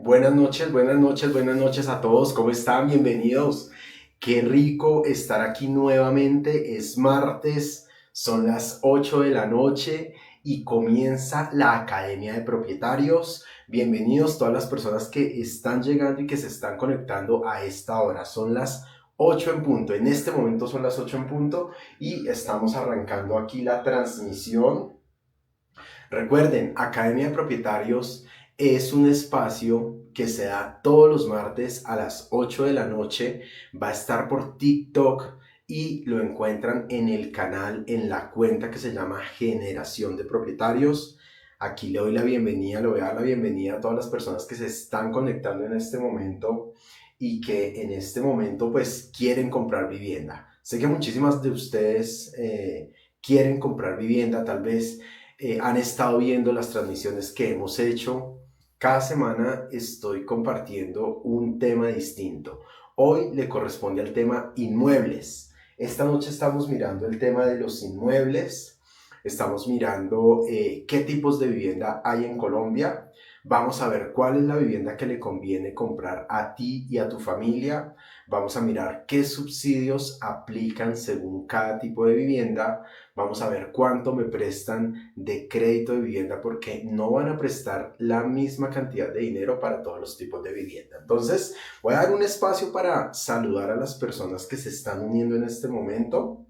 Buenas noches, buenas noches, buenas noches a todos. ¿Cómo están? Bienvenidos. Qué rico estar aquí nuevamente. Es martes, son las 8 de la noche y comienza la Academia de Propietarios. Bienvenidos todas las personas que están llegando y que se están conectando a esta hora. Son las 8 en punto. En este momento son las 8 en punto y estamos arrancando aquí la transmisión. Recuerden, Academia de Propietarios es un espacio que se da todos los martes a las 8 de la noche. Va a estar por TikTok y lo encuentran en el canal, en la cuenta que se llama Generación de Propietarios. Aquí le doy la bienvenida, le voy a dar la bienvenida a todas las personas que se están conectando en este momento y que en este momento pues quieren comprar vivienda. Sé que muchísimas de ustedes quieren comprar vivienda, tal vez han estado viendo las transmisiones que hemos hecho. Cada semana estoy compartiendo un tema distinto. Hoy le corresponde al tema inmuebles. Esta noche estamos mirando el tema de los inmuebles. Estamos mirando qué tipos de vivienda hay en Colombia. Vamos a ver cuál es la vivienda que le conviene comprar a ti y a tu familia. Vamos a mirar qué subsidios aplican según cada tipo de vivienda. Vamos a ver cuánto me prestan de crédito de vivienda porque no van a prestar la misma cantidad de dinero para todos los tipos de vivienda. Entonces, voy a dar un espacio para saludar a las personas que se están uniendo en este momento.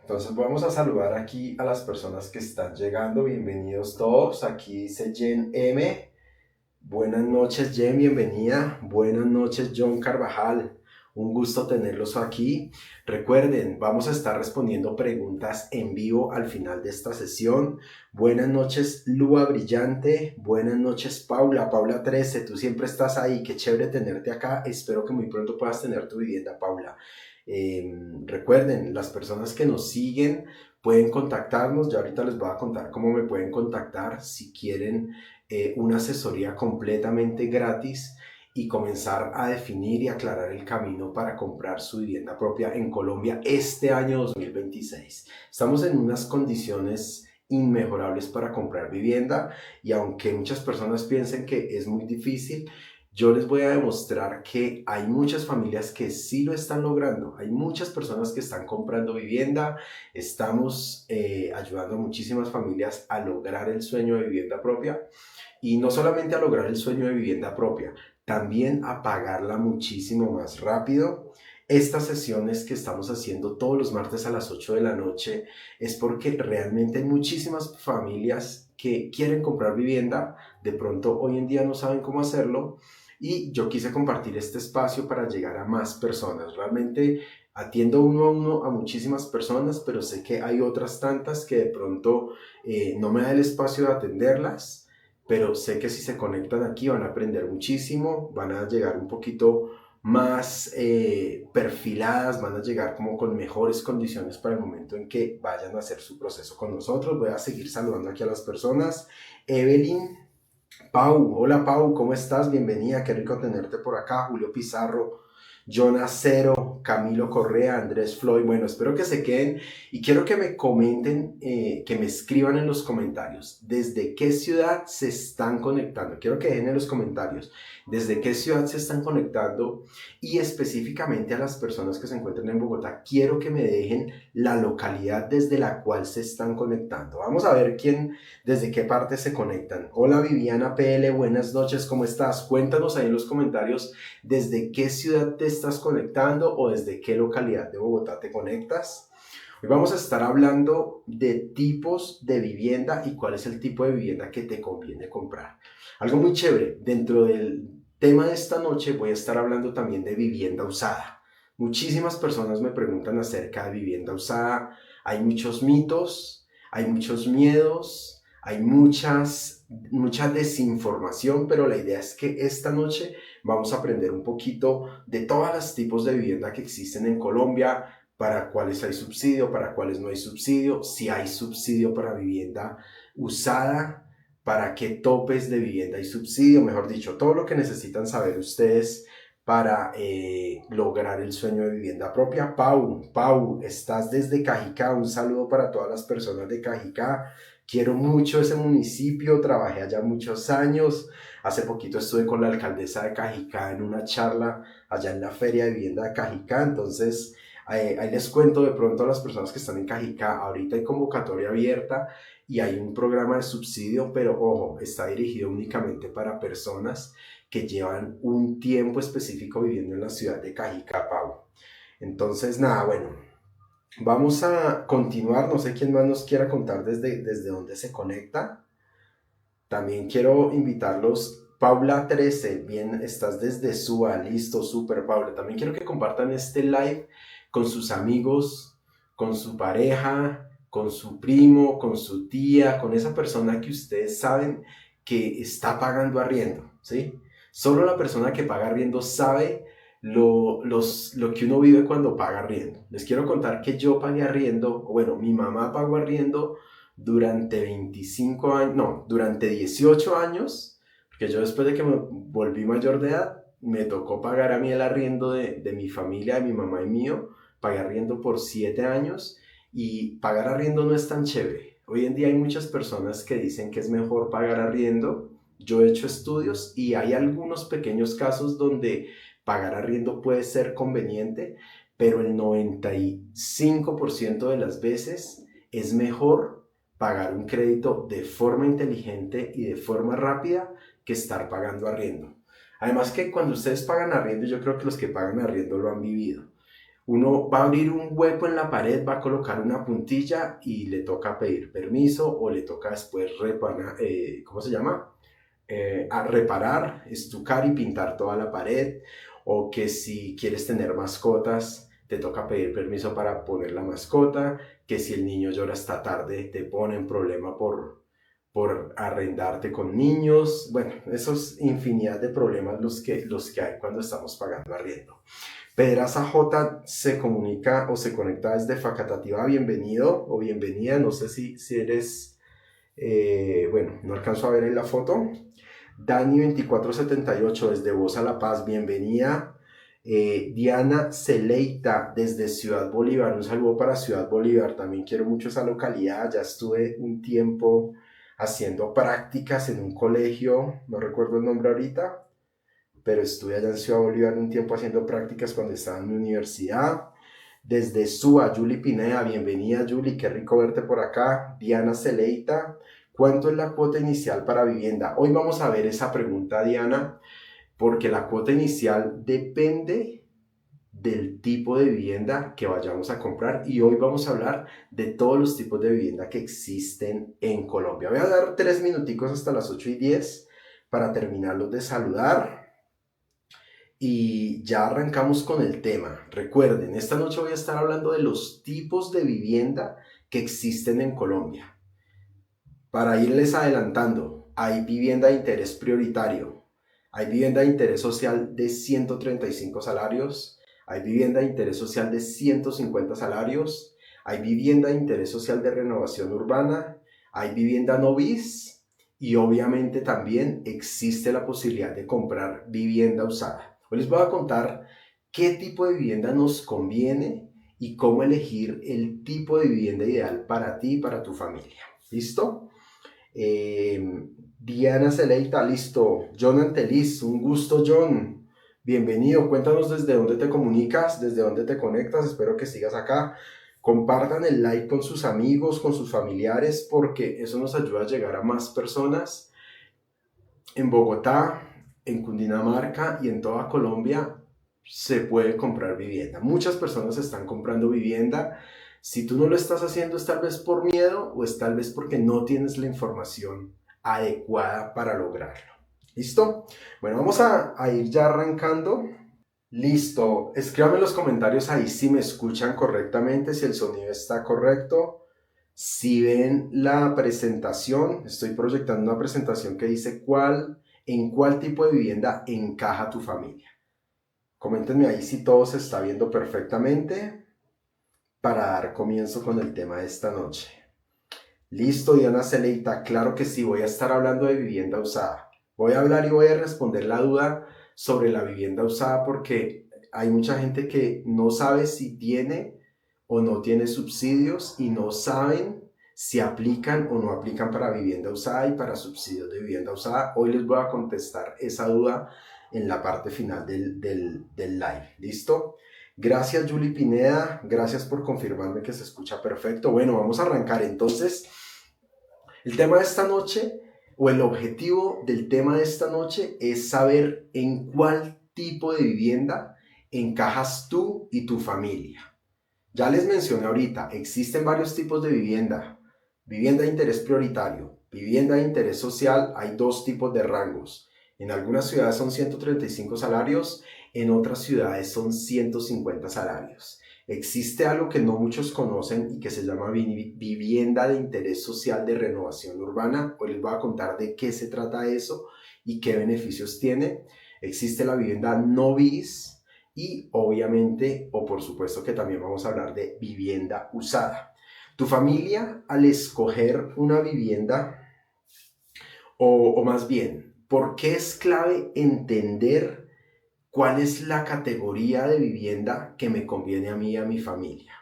Entonces, vamos a saludar aquí a las personas que están llegando. Bienvenidos todos. Aquí dice Jen M. Buenas noches, Jen, bienvenida. Buenas noches, John Carvajal. Un gusto tenerlos aquí. Recuerden, vamos a estar respondiendo preguntas en vivo al final de esta sesión. Buenas noches, Lua Brillante. Buenas noches, Paula. Paula 13, tú siempre estás ahí. Qué chévere tenerte acá. Espero que muy pronto puedas tener tu vivienda, Paula. Recuerden, las personas que nos siguen pueden contactarnos. Ya ahorita les voy a contar cómo me pueden contactar si quieren una asesoría completamente gratis y comenzar a definir y aclarar el camino para comprar su vivienda propia en Colombia este año 2026. Estamos en unas condiciones inmejorables para comprar vivienda y aunque muchas personas piensen que es muy difícil, yo les voy a demostrar que hay muchas familias que sí lo están logrando. Hay muchas personas que están comprando vivienda. Estamos ayudando a muchísimas familias a lograr el sueño de vivienda propia. Y no solamente a lograr el sueño de vivienda propia, también a pagarla muchísimo más rápido. Estas sesiones que estamos haciendo todos los martes a las 8 de la noche es porque realmente hay muchísimas familias que quieren comprar vivienda, de pronto hoy en día no saben cómo hacerlo y yo quise compartir este espacio para llegar a más personas. Realmente atiendo uno a uno a muchísimas personas, pero sé que hay otras tantas que de pronto no me da el espacio de atenderlas, pero sé que si se conectan aquí van a aprender muchísimo, van a llegar un poquito más perfiladas, van a llegar como con mejores condiciones para el momento en que vayan a hacer su proceso con nosotros. Voy a seguir saludando aquí a las personas. Evelyn, Pau, hola Pau, ¿cómo estás? Bienvenida, qué rico tenerte por acá. Julio Pizarro, Jonas Cero, Camilo Correa, Andrés Floyd. Bueno, espero que se queden y quiero que me comenten, que me escriban en los comentarios desde qué ciudad se están conectando. Quiero que dejen en los comentarios desde qué ciudad se están conectando y específicamente a las personas que se encuentran en Bogotá. Quiero que me dejen la localidad desde la cual se están conectando. Vamos a ver desde qué parte se conectan. Hola Viviana PL, buenas noches, ¿cómo estás? Cuéntanos ahí en los comentarios desde qué ciudad te estás conectando o desde qué localidad de Bogotá te conectas. Hoy vamos a estar hablando de tipos de vivienda y cuál es el tipo de vivienda que te conviene comprar. Algo muy chévere, dentro del tema de esta noche voy a estar hablando también de vivienda usada. Muchísimas personas me preguntan acerca de vivienda usada. Hay muchos mitos, hay muchos miedos, hay mucha desinformación, pero la idea es que esta noche vamos a aprender un poquito de todos los tipos de vivienda que existen en Colombia, para cuáles hay subsidio, para cuáles no hay subsidio, si hay subsidio para vivienda usada, para qué topes de vivienda hay subsidio, mejor dicho, todo lo que necesitan saber ustedes para lograr el sueño de vivienda propia. Pau, estás desde Cajicá, un saludo para todas las personas de Cajicá. Quiero mucho ese municipio, trabajé allá muchos años, Hace poquito estuve con la alcaldesa de Cajicá en una charla allá en la Feria de Vivienda de Cajicá, entonces ahí les cuento de pronto a las personas que están en Cajicá, ahorita hay convocatoria abierta y hay un programa de subsidio, pero ojo, está dirigido únicamente para personas que llevan un tiempo específico viviendo en la ciudad de Cajicá, Pau. Entonces, nada, bueno, vamos a continuar. No sé quién más nos quiera contar desde dónde se conecta. También quiero invitarlos. Paula 13, bien, estás desde SUA, listo, súper, Paula. También quiero que compartan este live con sus amigos, con su pareja, con su primo, con su tía, con esa persona que ustedes saben que está pagando arriendo, ¿sí? Solo la persona que paga arriendo sabe lo que uno vive cuando paga arriendo. Les quiero contar que yo pagué arriendo, bueno, mi mamá pagó arriendo durante 25 años, no, durante 18 años, porque yo después de que me volví mayor de edad, me tocó pagar a mí el arriendo de mi familia, de mi mamá y mío, pagué arriendo por 7 años y pagar arriendo no es tan chévere. Hoy en día hay muchas personas que dicen que es mejor pagar arriendo. Yo he hecho estudios y hay algunos pequeños casos donde pagar arriendo puede ser conveniente, pero el 95% de las veces es mejor pagar un crédito de forma inteligente y de forma rápida que estar pagando arriendo. Además que cuando ustedes pagan arriendo, yo creo que los que pagan arriendo lo han vivido. Uno va a abrir un hueco en la pared, va a colocar una puntilla y le toca pedir permiso o le toca después ¿cómo se llama? A reparar, estucar y pintar toda la pared, o que si quieres tener mascotas, te toca pedir permiso para poner la mascota, que si el niño llora hasta tarde, te ponen problema por arrendarte con niños. Bueno, esos infinidad de problemas los que hay cuando estamos pagando arriendo. Pedraza J se comunica o se conecta desde Facatativá, bienvenido o bienvenida, no sé si eres, bueno, no alcanzo a ver en la foto. Dani2478 desde Voz a La Paz, bienvenida. Diana Celeita desde Ciudad Bolívar, un saludo para Ciudad Bolívar, también quiero mucho esa localidad, ya estuve un tiempo haciendo prácticas en un colegio, no recuerdo el nombre ahorita, pero estuve allá en Ciudad Bolívar un tiempo haciendo prácticas cuando estaba en mi universidad. Desde SUA, Julie Pineda, bienvenida Julie, qué rico verte por acá. Diana Celeita, ¿cuánto es la cuota inicial para vivienda? Hoy vamos a ver esa pregunta, Diana, porque la cuota inicial depende del tipo de vivienda que vayamos a comprar y hoy vamos a hablar de todos los tipos de vivienda que existen en Colombia. Voy a dar 3 minuticos hasta las 8:10 para terminarlos de saludar y ya arrancamos con el tema. Recuerden, esta noche voy a estar hablando de los tipos de vivienda que existen en Colombia. Para irles adelantando, hay vivienda de interés prioritario, hay vivienda de interés social de 135 salarios, hay vivienda de interés social de 150 salarios, hay vivienda de interés social de renovación urbana, hay vivienda no bis y obviamente también existe la posibilidad de comprar vivienda usada. Hoy les voy a contar qué tipo de vivienda nos conviene y cómo elegir el tipo de vivienda ideal para ti y para tu familia. ¿Listo? Diana Celeita, listo. John Antelis, un gusto, John. Bienvenido. Cuéntanos desde dónde te comunicas, desde dónde te conectas. Espero que sigas acá. Compartan el like con sus amigos, con sus familiares, porque eso nos ayuda a llegar a más personas. En Bogotá, en Cundinamarca y en toda Colombia se puede comprar vivienda. Muchas personas están comprando vivienda. Si tú no lo estás haciendo es tal vez por miedo o es tal vez porque no tienes la información adecuada para lograrlo. ¿Listo? Bueno, vamos a ir ya arrancando. Listo. Escríbanme en los comentarios ahí si me escuchan correctamente, si el sonido está correcto. Si ven la presentación, estoy proyectando una presentación que dice en cuál tipo de vivienda encaja tu familia. Coméntenme ahí si todo se está viendo perfectamente para dar comienzo con el tema de esta noche. Listo, Diana Celeita, claro que sí, voy a estar hablando de vivienda usada. Voy a hablar y voy a responder la duda sobre la vivienda usada porque hay mucha gente que no sabe si tiene o no tiene subsidios y no saben si aplican o no aplican para vivienda usada y para subsidios de vivienda usada. Hoy les voy a contestar esa duda en la parte final del live. ¿Listo? Gracias, Julie Pineda. Gracias por confirmarme que se escucha perfecto. Bueno, vamos a arrancar. Entonces, el tema de esta noche, o el objetivo del tema de esta noche, es saber en cuál tipo de vivienda encajas tú y tu familia. Ya les mencioné ahorita, existen varios tipos de vivienda. Vivienda de interés prioritario, vivienda de interés social, hay dos tipos de rangos. En algunas ciudades son 135 salarios, en otras ciudades son 150 salarios. Existe algo que no muchos conocen y que se llama vivienda de interés social de renovación urbana. Hoy les voy a contar de qué se trata eso y qué beneficios tiene. Existe la vivienda no bis y obviamente, o por supuesto que también vamos a hablar de vivienda usada. Tu familia, al escoger una vivienda, o más bien, ¿por qué es clave entender cuál es la categoría de vivienda que me conviene a mí y a mi familia?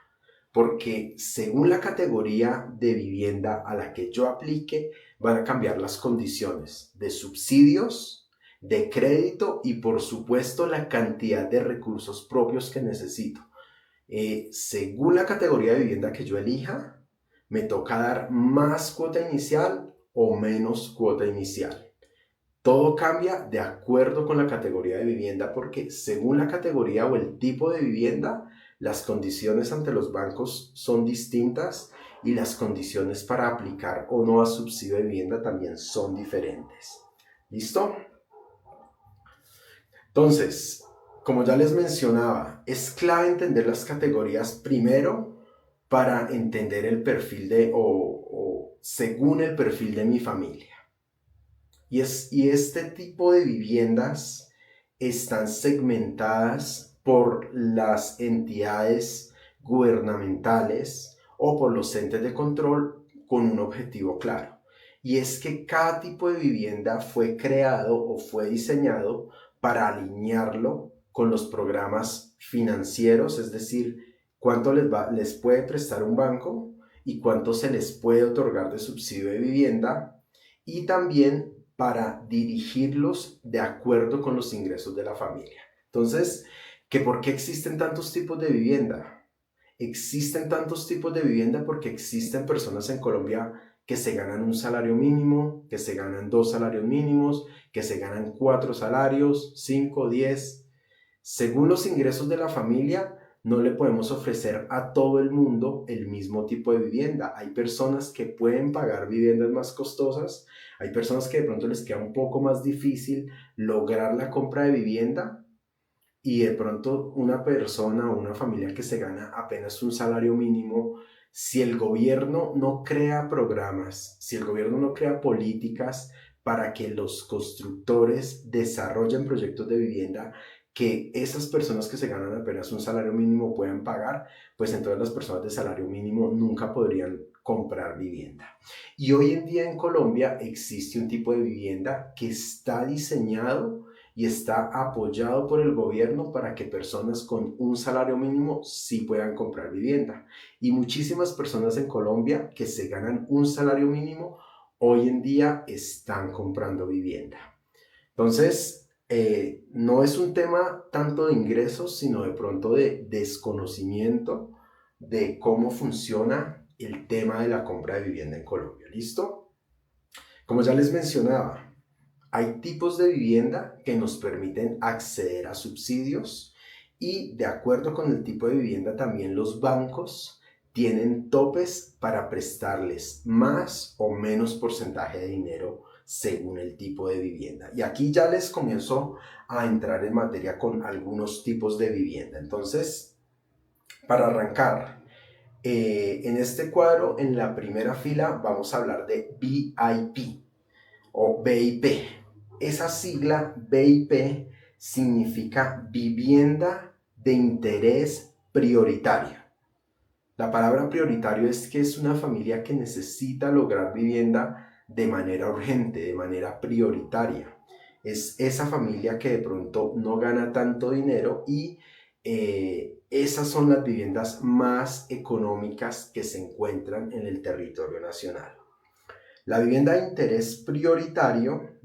Porque según la categoría de vivienda a la que yo aplique, van a cambiar las condiciones de subsidios, de crédito y por supuesto la cantidad de recursos propios que necesito. Según la categoría de vivienda que yo elija, me toca dar más cuota inicial o menos cuota inicial. Todo cambia de acuerdo con la categoría de vivienda porque según la categoría o el tipo de vivienda, las condiciones ante los bancos son distintas y las condiciones para aplicar o no a subsidio de vivienda también son diferentes. ¿Listo? Entonces, como ya les mencionaba, es clave entender las categorías primero para entender el perfil o según el perfil de mi familia. Y este tipo de viviendas están segmentadas por las entidades gubernamentales o por los entes de control con un objetivo claro. Y es que cada tipo de vivienda fue creado o fue diseñado para alinearlo con los programas financieros, es decir, cuánto les puede prestar un banco y cuánto se les puede otorgar de subsidio de vivienda, y también para dirigirlos de acuerdo con los ingresos de la familia. Entonces, ¿por qué existen tantos tipos de vivienda? Existen tantos tipos de vivienda porque existen personas en Colombia que se ganan un salario mínimo, que se ganan 2 salarios mínimos, que se ganan 4 salarios, 5, 10. Según los ingresos de la familia, no le podemos ofrecer a todo el mundo el mismo tipo de vivienda. Hay personas que pueden pagar viviendas más costosas, hay personas que de pronto les queda un poco más difícil lograr la compra de vivienda y de pronto una persona o una familia que se gana apenas un salario mínimo, si el gobierno no crea programas, si el gobierno no crea políticas para que los constructores desarrollen proyectos de vivienda que esas personas que se ganan apenas un salario mínimo puedan pagar, pues entonces las personas de salario mínimo nunca podrían comprar vivienda. Y hoy en día en Colombia existe un tipo de vivienda que está diseñado y está apoyado por el gobierno para que personas con un salario mínimo sí puedan comprar vivienda. Y muchísimas personas en Colombia que se ganan un salario mínimo hoy en día están comprando vivienda. Entonces, no es un tema tanto de ingresos, sino de pronto de desconocimiento de cómo funciona el tema de la compra de vivienda en Colombia. ¿Listo? Como ya les mencionaba, hay tipos de vivienda que nos permiten acceder a subsidios y de acuerdo con el tipo de vivienda también los bancos tienen topes para prestarles más o menos porcentaje de dinero según el tipo de vivienda. Y aquí ya les comienzo a entrar en materia con algunos tipos de vivienda. Entonces, para arrancar, en este cuadro, en la primera fila, vamos a hablar de VIP o BIP. Esa sigla BIP significa vivienda de interés prioritario. La palabra prioritario es que es una familia que necesita lograr vivienda de manera urgente, de manera prioritaria. Es esa familia que de pronto no gana tanto dinero y esas son las viviendas más económicas que se encuentran en el territorio nacional. La vivienda de interés prioritario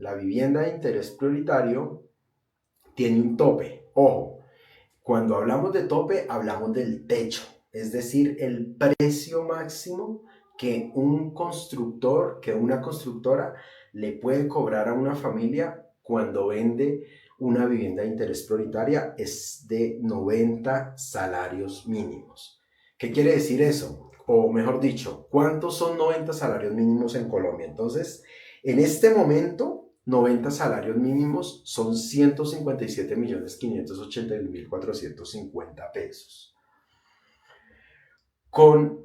tiene un tope. Ojo, cuando hablamos de tope, hablamos del techo, es decir, el precio máximo que un constructor, que una constructora le puede cobrar a una familia cuando vende una vivienda de interés prioritaria es de 90 salarios mínimos. ¿Qué quiere decir eso? O mejor dicho, ¿cuántos son 90 salarios mínimos en Colombia? Entonces, en este momento, 90 salarios mínimos son 157.581.450 pesos. Con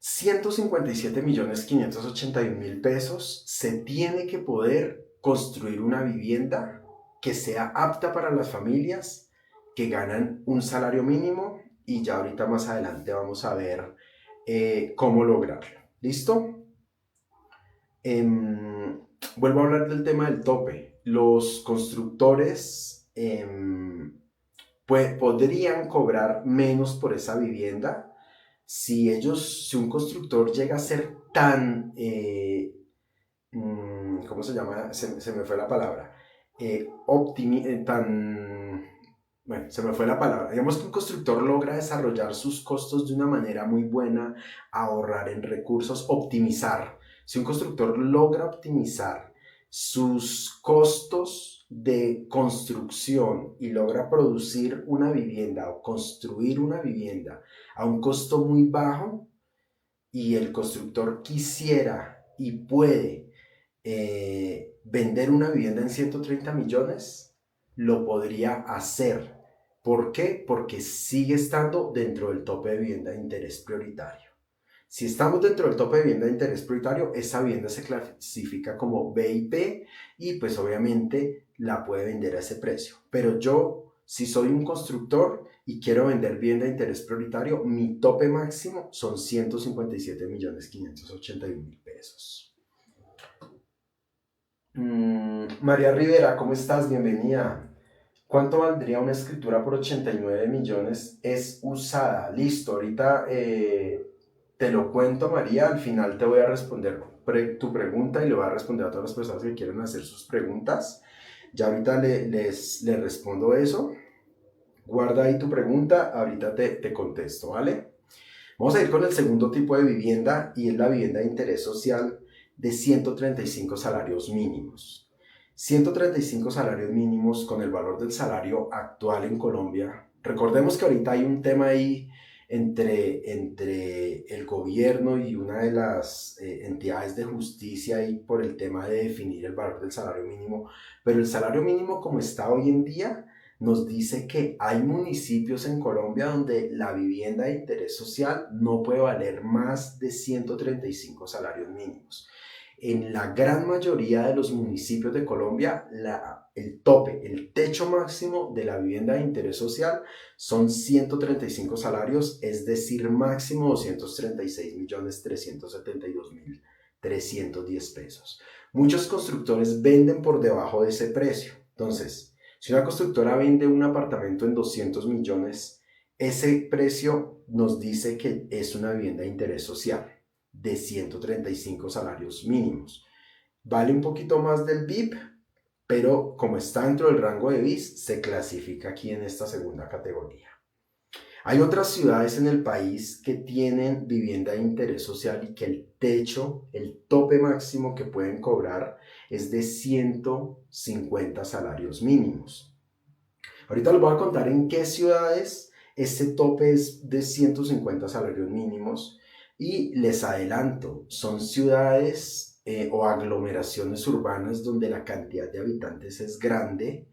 157.581.000 pesos se tiene que poder construir una vivienda que sea apta para las familias que ganan un salario mínimo, y ya ahorita más adelante vamos a ver cómo lograrlo. ¿Listo? Vuelvo a hablar del tema del tope. Los constructores podrían cobrar menos por esa vivienda si un constructor llega a ser tan, ¿cómo se llama? Se me fue la palabra. Bueno, se me fue la palabra. Digamos que un constructor logra desarrollar sus costos de una manera muy buena, ahorrar en recursos, optimizar. Si un constructor logra optimizar sus costos de construcción y logra producir una vivienda o construir una vivienda a un costo muy bajo, y el constructor quisiera y puede vender una vivienda en 130 millones, lo podría hacer. ¿Por qué? Porque sigue estando dentro del tope de vivienda de interés prioritario. Si estamos dentro del tope de vivienda de interés prioritario, esa vivienda se clasifica como BIP y pues obviamente la puede vender a ese precio. Pero yo, si soy un constructor y quiero vender vivienda de interés prioritario, mi tope máximo son 157.581.000 pesos. María Rivera, ¿cómo estás? Bienvenida. ¿Cuánto valdría una escritura por 89 millones? Es usada. Listo, ahorita te lo cuento, María. Al final te voy a responder tu pregunta y le voy a responder a todas las personas que quieran hacer sus preguntas. Ya ahorita les respondo eso. Guarda ahí tu pregunta, ahorita te contesto, ¿vale? Vamos a ir con el segundo tipo de vivienda, y es la vivienda de interés social de 135 salarios mínimos. 135 salarios mínimos con el valor del salario actual en Colombia. Recordemos que ahorita hay un tema ahí entre el gobierno y una de las entidades de justicia ahí por el tema de definir el valor del salario mínimo. Pero el salario mínimo como está hoy en día nos dice que hay municipios en Colombia donde la vivienda de interés social no puede valer más de 135 salarios mínimos. En la gran mayoría de los municipios de Colombia, el techo máximo de la vivienda de interés social son 135 salarios, es decir, máximo 236.372.310 pesos. Muchos constructores venden por debajo de ese precio. Entonces, si una constructora vende un apartamento en 200 millones, ese precio nos dice que es una vivienda de interés social de 135 salarios mínimos. Vale un poquito más del BIP, pero como está dentro del rango de BIS, se clasifica aquí en esta segunda categoría. Hay otras ciudades en el país que tienen vivienda de interés social y que el tope máximo que pueden cobrar es de 150 salarios mínimos. Ahorita les voy a contar en qué ciudades ese tope es de 150 salarios mínimos, y les adelanto, son ciudades o aglomeraciones urbanas donde la cantidad de habitantes es grande,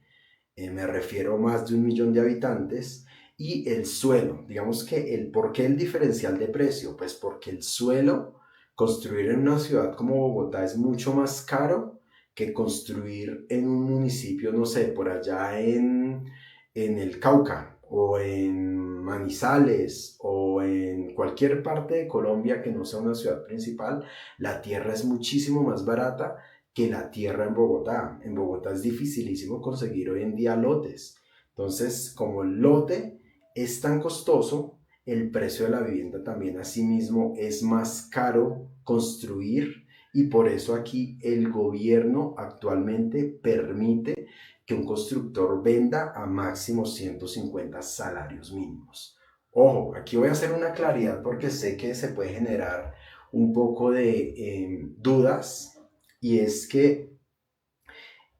me refiero a más de 1 millón de habitantes, y el suelo, digamos que ¿por qué el diferencial de precio? Pues porque el suelo, construir en una ciudad como Bogotá es mucho más caro que construir en un municipio, no sé, por allá en el Cauca o en Manizales o en cualquier parte de Colombia que no sea una ciudad principal. La tierra es muchísimo más barata que la tierra en Bogotá. En Bogotá es dificilísimo conseguir hoy en día lotes. Entonces, como el lote es tan costoso, el precio de la vivienda también asimismo es más caro construir y por eso aquí el gobierno actualmente permite que un constructor venda a máximo 150 salarios mínimos. Ojo, aquí voy a hacer una claridad porque sé que se puede generar un poco de dudas y es que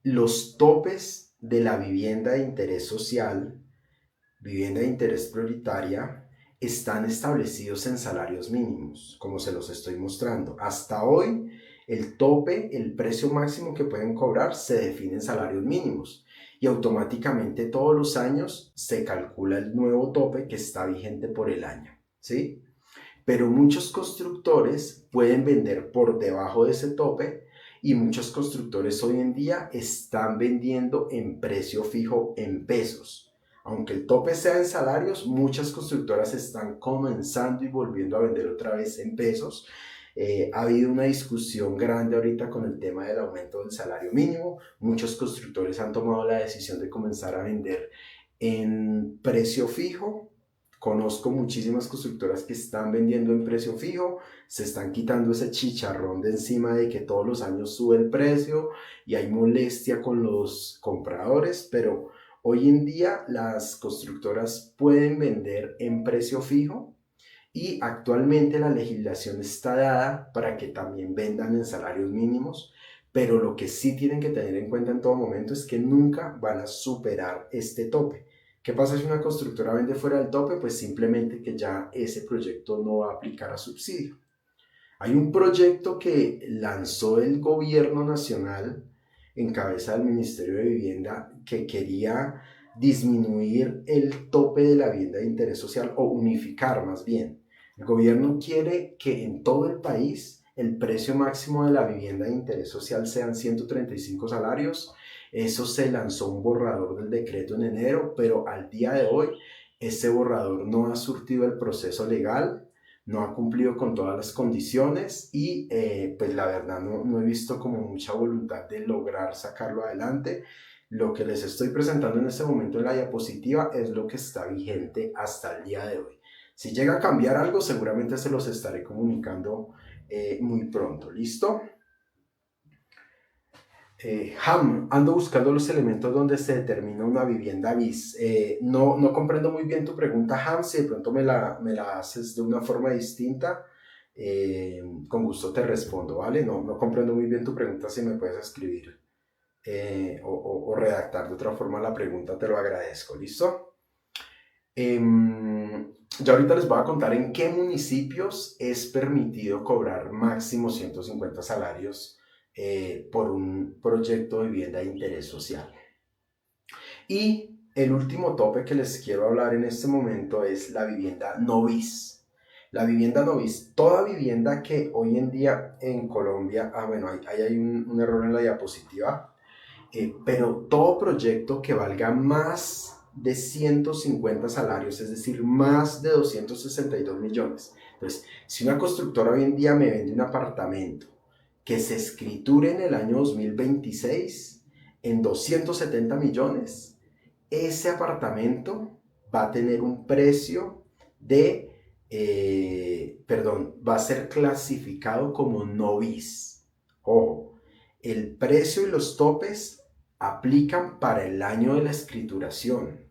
los topes de la vivienda de interés social, vivienda de interés prioritaria, están establecidos en salarios mínimos, como se los estoy mostrando. Hasta hoy, el tope, el precio máximo que pueden cobrar se define en salarios mínimos y automáticamente todos los años se calcula el nuevo tope que está vigente por el año, ¿sí? Pero muchos constructores pueden vender por debajo de ese tope y muchos constructores hoy en día están vendiendo en precio fijo en pesos. Aunque el tope sea en salarios, muchas constructoras están comenzando y volviendo a vender otra vez en pesos. Ha habido una discusión grande ahorita con el tema del aumento del salario mínimo. Muchos constructores han tomado la decisión de comenzar a vender en precio fijo. Conozco muchísimas constructoras que están vendiendo en precio fijo, se están quitando ese chicharrón de encima de que todos los años sube el precio y hay molestia con los compradores, pero hoy en día las constructoras pueden vender en precio fijo y actualmente la legislación está dada para que también vendan en salarios mínimos, pero lo que sí tienen que tener en cuenta en todo momento es que nunca van a superar este tope. ¿Qué pasa si una constructora vende fuera del tope? Pues simplemente que ya ese proyecto no va a aplicar a subsidio. Hay un proyecto que lanzó el gobierno nacional en cabeza del Ministerio de Vivienda que quería disminuir el tope de la vivienda de interés social o unificar más bien. El gobierno quiere que en todo el país el precio máximo de la vivienda de interés social sean 135 salarios. Eso se lanzó un borrador del decreto en enero, pero al día de hoy ese borrador no ha surtido el proceso legal, no ha cumplido con todas las condiciones y pues la verdad no he visto como mucha voluntad de lograr sacarlo adelante. Lo que les estoy presentando en este momento en la diapositiva es lo que está vigente hasta el día de hoy. Si llega a cambiar algo, seguramente se los estaré comunicando muy pronto. ¿Listo? Ando buscando los elementos donde se determina una vivienda bis. No comprendo muy bien tu pregunta, Ham. Si de pronto me la haces de una forma distinta, con gusto te respondo, ¿vale? No comprendo muy bien tu pregunta. Si me puedes escribir o redactar de otra forma la pregunta, te lo agradezco. ¿Listo? Ya ahorita les voy a contar en qué municipios es permitido cobrar máximo 150 salarios por un proyecto de vivienda de interés social. Y el último tope que les quiero hablar en este momento es la vivienda no bis. La vivienda no bis, toda vivienda que hoy en día en Colombia, bueno, ahí hay un error en la diapositiva, pero todo proyecto que valga más de 150 salarios, es decir, más de 262 millones. Entonces, si una constructora hoy en día me vende un apartamento que se escriture en el año 2026 en 270 millones, ese apartamento va a tener un precio de, va a ser clasificado como no bis. Ojo, el precio y los topes aplican para el año de la escrituración.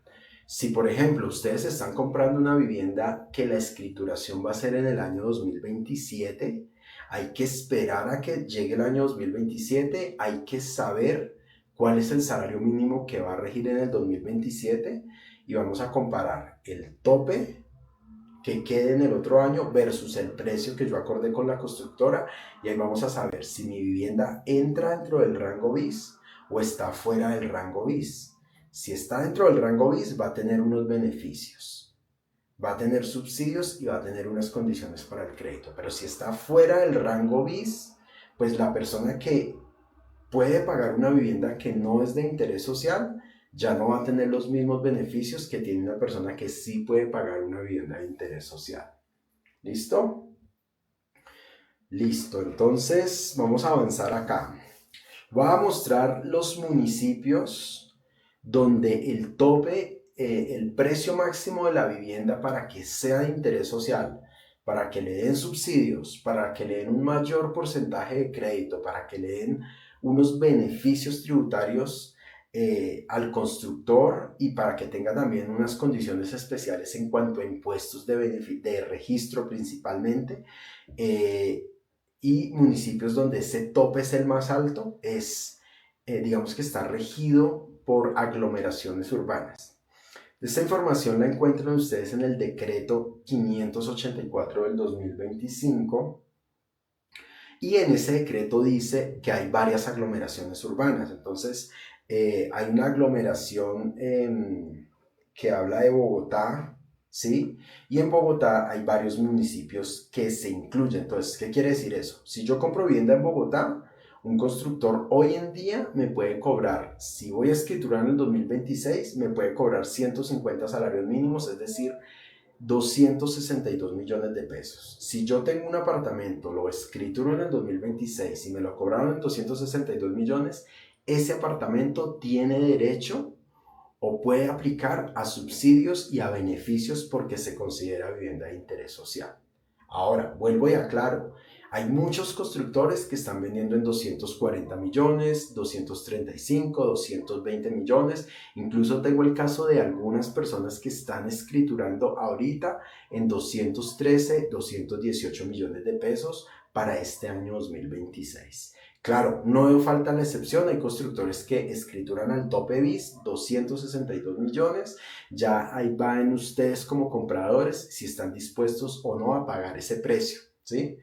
Si por ejemplo ustedes están comprando una vivienda que la escrituración va a ser en el año 2027, hay que esperar a que llegue el año 2027, hay que saber cuál es el salario mínimo que va a regir en el 2027 y vamos a comparar el tope que quede en el otro año versus el precio que yo acordé con la constructora y ahí vamos a saber si mi vivienda entra dentro del rango bis o está fuera del rango bis. Si está dentro del rango bis va a tener unos beneficios, va a tener subsidios y va a tener unas condiciones para el crédito, pero si está fuera del rango bis, pues la persona que puede pagar una vivienda que no es de interés social ya no va a tener los mismos beneficios que tiene una persona que sí puede pagar una vivienda de interés social. ¿Listo? Listo, entonces vamos a avanzar acá. Voy a mostrar los municipios donde el tope el precio máximo de la vivienda para que sea de interés social, para que le den subsidios, para que le den un mayor porcentaje de crédito, para que le den unos beneficios tributarios al constructor y para que tenga también unas condiciones especiales en cuanto a impuestos de registro principalmente, eh, y municipios donde ese tope es el más alto, digamos que está regido por aglomeraciones urbanas. Esta información la encuentran ustedes en el decreto 584 del 2025 y en ese decreto dice que hay varias aglomeraciones urbanas. Entonces, hay una aglomeración que habla de Bogotá, ¿sí? Y en Bogotá hay varios municipios que se incluyen. Entonces, ¿qué quiere decir eso? Si yo compro vivienda en Bogotá, un constructor hoy en día me puede cobrar, si voy a escriturar en el 2026, me puede cobrar 150 salarios mínimos, es decir, 262 millones de pesos. Si yo tengo un apartamento, lo escrituro en el 2026 y me lo cobraron en 262 millones, ese apartamento tiene derecho o puede aplicar a subsidios y a beneficios porque se considera vivienda de interés social. Ahora, vuelvo y aclaro, hay muchos constructores que están vendiendo en 240 millones, 235, 220 millones. Incluso tengo el caso de algunas personas que están escriturando ahorita en 213, 218 millones de pesos para este año 2026. Claro, no falta la excepción, hay constructores que escrituran al tope BIS, 262 millones, ya ahí van ustedes como compradores si están dispuestos o no a pagar ese precio, ¿sí?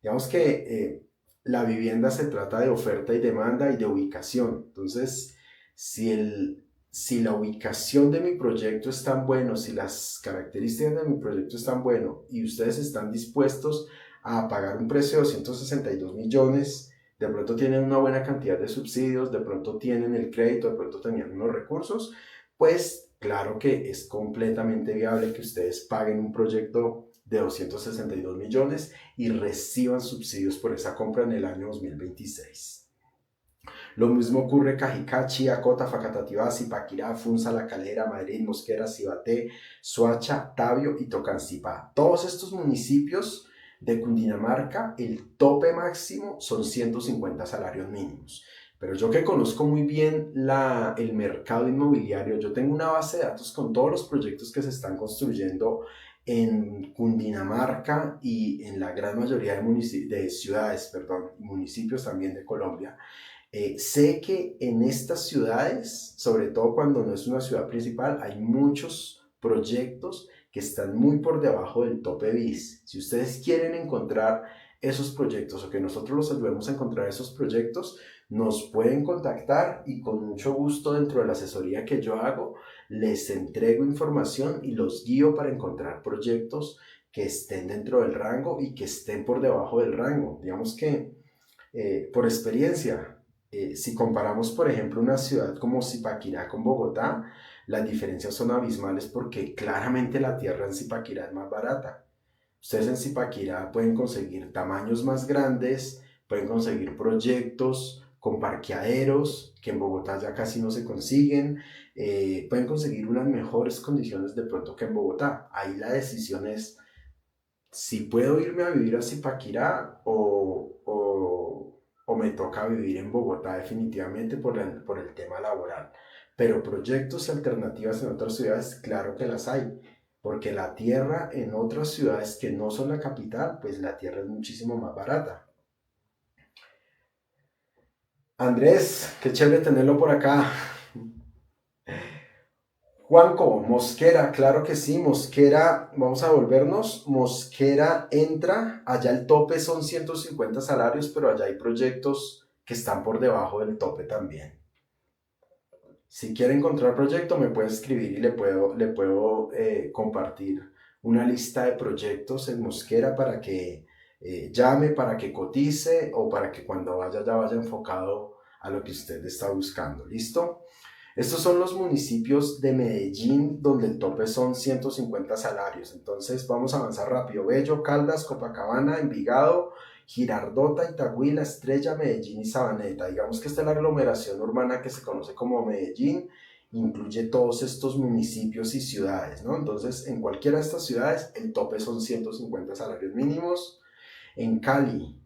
Digamos que la vivienda se trata de oferta y demanda y de ubicación, entonces si la ubicación de mi proyecto es tan bueno, si las características de mi proyecto están buenas y ustedes están dispuestos a pagar un precio de 262 millones, de pronto tienen una buena cantidad de subsidios, de pronto tienen el crédito, de pronto tenían unos recursos, pues claro que es completamente viable que ustedes paguen un proyecto de 262 millones y reciban subsidios por esa compra en el año 2026. Lo mismo ocurre en Cajicá, Chía, Cota, Facatativá, Zipaquirá, Funza, La Calera, Madrid, Mosquera, Cibaté, Soacha, Tabio y Tocancipá. Todos estos municipios de Cundinamarca, el tope máximo son 150 salarios mínimos. Pero yo que conozco muy bien el mercado inmobiliario, yo tengo una base de datos con todos los proyectos que se están construyendo en Cundinamarca y en la gran mayoría de ciudades, municipios también de Colombia. Sé que en estas ciudades, sobre todo cuando no es una ciudad principal, hay muchos proyectos que están muy por debajo del tope BIS. Si ustedes quieren encontrar esos proyectos o que nosotros los ayudemos a encontrar esos proyectos, nos pueden contactar y con mucho gusto dentro de la asesoría que yo hago, les entrego información y los guío para encontrar proyectos que estén dentro del rango y que estén por debajo del rango. Digamos que por experiencia, si comparamos, por ejemplo, una ciudad como Zipaquirá con Bogotá, las diferencias son abismales porque claramente la tierra en Zipaquirá es más barata. Ustedes en Zipaquirá pueden conseguir tamaños más grandes, pueden conseguir proyectos con parqueaderos que en Bogotá ya casi no se consiguen, pueden conseguir unas mejores condiciones de pronto que en Bogotá. Ahí la decisión es si puedo irme a vivir a Zipaquirá o me toca vivir en Bogotá definitivamente por el tema laboral. Pero proyectos y alternativas en otras ciudades, claro que las hay, porque la tierra en otras ciudades que no son la capital, pues la tierra es muchísimo más barata. Andrés, qué chévere tenerlo por acá. Juanco, Mosquera, claro que sí, Mosquera, vamos a volvernos, Mosquera entra, allá el tope son 150 salarios, pero allá hay proyectos que están por debajo del tope también. Si quiere encontrar proyecto, me puede escribir y le puedo compartir una lista de proyectos en Mosquera para que llame, para que cotice o para que cuando vaya ya vaya enfocado a lo que usted está buscando. ¿Listo? Estos son los municipios de Medellín donde el tope son 150 salarios. Entonces vamos a avanzar rápido. Bello, Caldas, Copacabana, Envigado, Girardota, Itagüí, La Estrella, Medellín y Sabaneta. Digamos que esta es la aglomeración urbana que se conoce como Medellín incluye todos estos municipios y ciudades, ¿no? Entonces, en cualquiera de estas ciudades, el tope son 150 salarios mínimos. En Cali,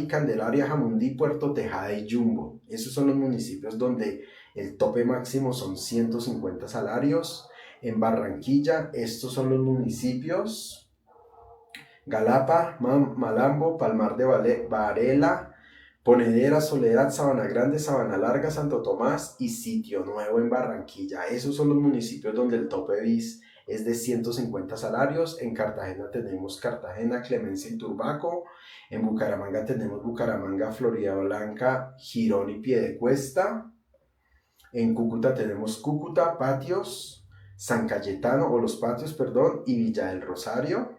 Candelaria, Jamundí, Puerto Tejada y Jumbo. Esos son los municipios donde el tope máximo son 150 salarios. En Barranquilla, estos son los municipios: Galapa, Malambo, Palmar de Varela, Ponedera, Soledad, Sabana Grande, Sabana Larga, Santo Tomás y Sitio Nuevo en Barranquilla. Esos son los municipios donde el tope BIS es de 150 salarios. En Cartagena tenemos Cartagena, Clemencia y Turbaco. En Bucaramanga tenemos Bucaramanga, Florida Blanca, Girón y Piedecuesta. En Cúcuta tenemos Cúcuta, Patios, San Cayetano, o Los Patios, perdón, y Villa del Rosario.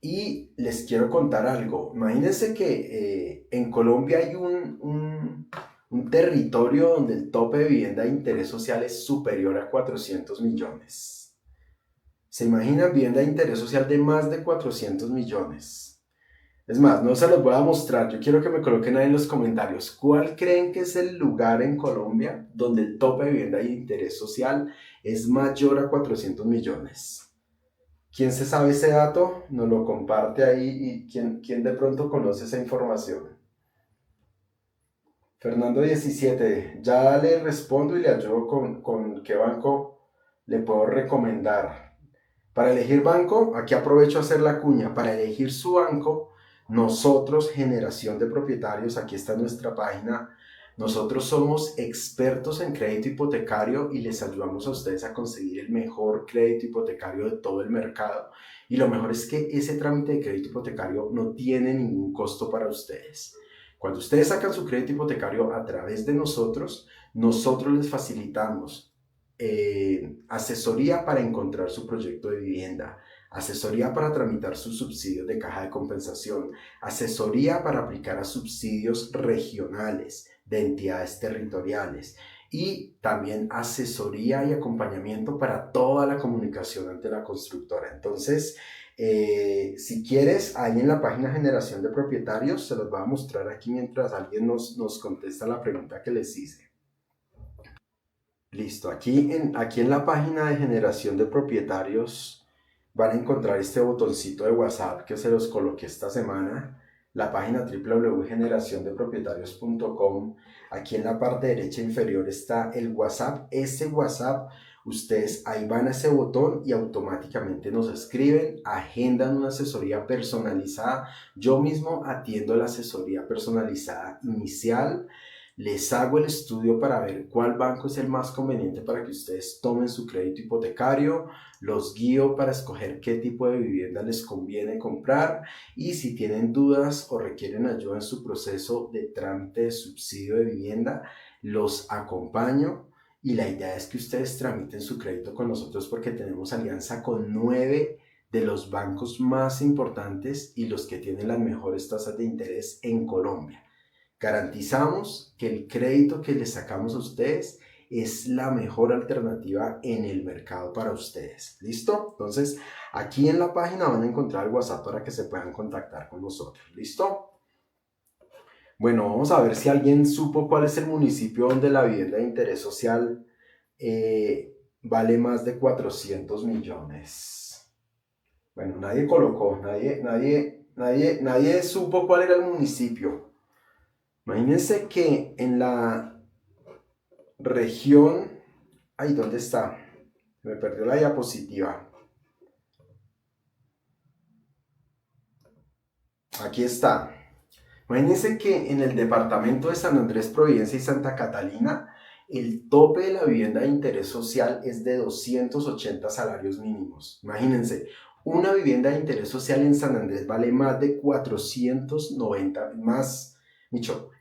Y les quiero contar algo. Imagínense que en Colombia hay un territorio donde el tope de vivienda de interés social es superior a 400 millones. ¿Se imaginan vivienda de interés social de más de 400 millones? Es más, no se los voy a mostrar. Yo quiero que me coloquen ahí en los comentarios. ¿Cuál creen que es el lugar en Colombia donde el tope de vivienda de interés social es mayor a 400 millones? ¿Quién se sabe ese dato? Nos lo comparte ahí. ¿Y quién de pronto conoce esa información? Fernando 17, ya le respondo y le ayudo con qué banco le puedo recomendar. Para elegir banco, aquí aprovecho a hacer la cuña. Para elegir su banco, nosotros, Generación de Propietarios, aquí está nuestra página. Nosotros somos expertos en crédito hipotecario y les ayudamos a ustedes a conseguir el mejor crédito hipotecario de todo el mercado. Y lo mejor es que ese trámite de crédito hipotecario no tiene ningún costo para ustedes. Cuando ustedes sacan su crédito hipotecario a través de nosotros les facilitamos asesoría para encontrar su proyecto de vivienda, asesoría para tramitar sus subsidios de caja de compensación, asesoría para aplicar a subsidios regionales de entidades territoriales y también asesoría y acompañamiento para toda la comunicación ante la constructora. Entonces, si quieres, ahí en la página Generación de Propietarios, se los voy a mostrar aquí mientras alguien nos contesta la pregunta que les hice. Listo, aquí en la página de Generación de Propietarios van a encontrar este botoncito de WhatsApp que se los coloqué esta semana, la página www.generaciondepropietarios.com. Aquí en la parte derecha inferior está el WhatsApp. Ese WhatsApp, ustedes ahí van a ese botón y automáticamente nos escriben, agendan una asesoría personalizada. Yo mismo atiendo la asesoría personalizada inicial. Les hago el estudio para ver cuál banco es el más conveniente para que ustedes tomen su crédito hipotecario. Los guío para escoger qué tipo de vivienda les conviene comprar. Y si tienen dudas o requieren ayuda en su proceso de trámite de subsidio de vivienda, los acompaño. Y la idea es que ustedes tramiten su crédito con nosotros porque tenemos alianza con 9 de los bancos más importantes y los que tienen las mejores tasas de interés en Colombia. Garantizamos que el crédito que les sacamos a ustedes es la mejor alternativa en el mercado para ustedes. ¿Listo? Entonces, aquí en la página van a encontrar el WhatsApp para que se puedan contactar con nosotros. ¿Listo? Bueno, vamos a ver si alguien supo cuál es el municipio donde la vivienda de interés social vale más de 400 millones. Bueno, nadie colocó, nadie supo cuál era el municipio. Imagínense que en la región... Ay, ¿dónde está? Me perdió la diapositiva. Aquí está. Imagínense que en el departamento de San Andrés, Providencia y Santa Catalina, el tope de la vivienda de interés social es de 280 salarios mínimos. Imagínense, una vivienda de interés social en San Andrés vale más de 490,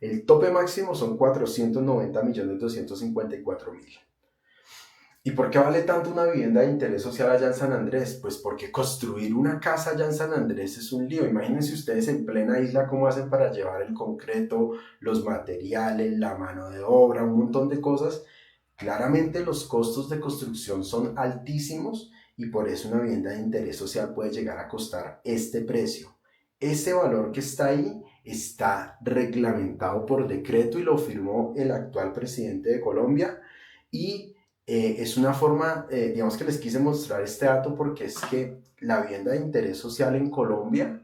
el tope máximo son 490.254.000. ¿Y por qué vale tanto una vivienda de interés social allá en San Andrés? Pues porque construir una casa allá en San Andrés es un lío. Imagínense ustedes en plena isla cómo hacen para llevar el concreto, los materiales, la mano de obra, un montón de cosas. Claramente los costos de construcción son altísimos y por eso una vivienda de interés social puede llegar a costar este precio. Ese valor que está ahí está reglamentado por decreto y lo firmó el actual presidente de Colombia. y es una forma, digamos que les quise mostrar este dato porque es que la vivienda de interés social en Colombia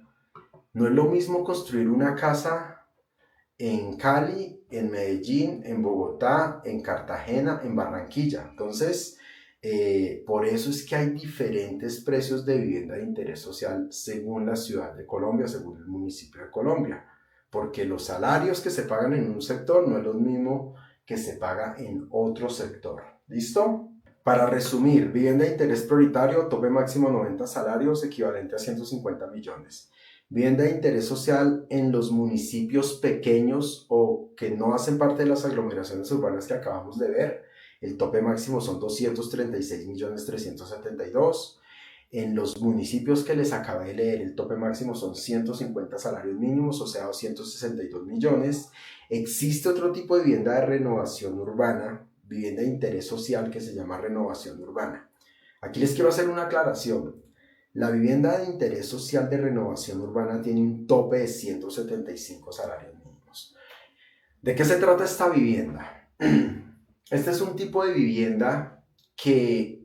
no es lo mismo construir una casa en Cali, en Medellín, en Bogotá, en Cartagena, en Barranquilla. Entonces, por eso es que hay diferentes precios de vivienda de interés social según la ciudad de Colombia, según el municipio de Colombia, porque los salarios que se pagan en un sector no es lo mismo que se paga en otro sector. ¿Listo? Para resumir, vivienda de interés prioritario, tope máximo 90 salarios, equivalente a 150 millones. Vivienda de interés social en los municipios pequeños o que no hacen parte de las aglomeraciones urbanas que acabamos de ver. El tope máximo son 236.372.000. En los municipios que les acabé de leer, el tope máximo son 150 salarios mínimos, o sea, 262 millones. Existe otro tipo de vivienda de renovación urbana, vivienda de interés social, que se llama renovación urbana. Aquí les quiero hacer una aclaración. La vivienda de interés social de renovación urbana tiene un tope de 175 salarios mínimos. ¿De qué se trata esta vivienda? Este es un tipo de vivienda que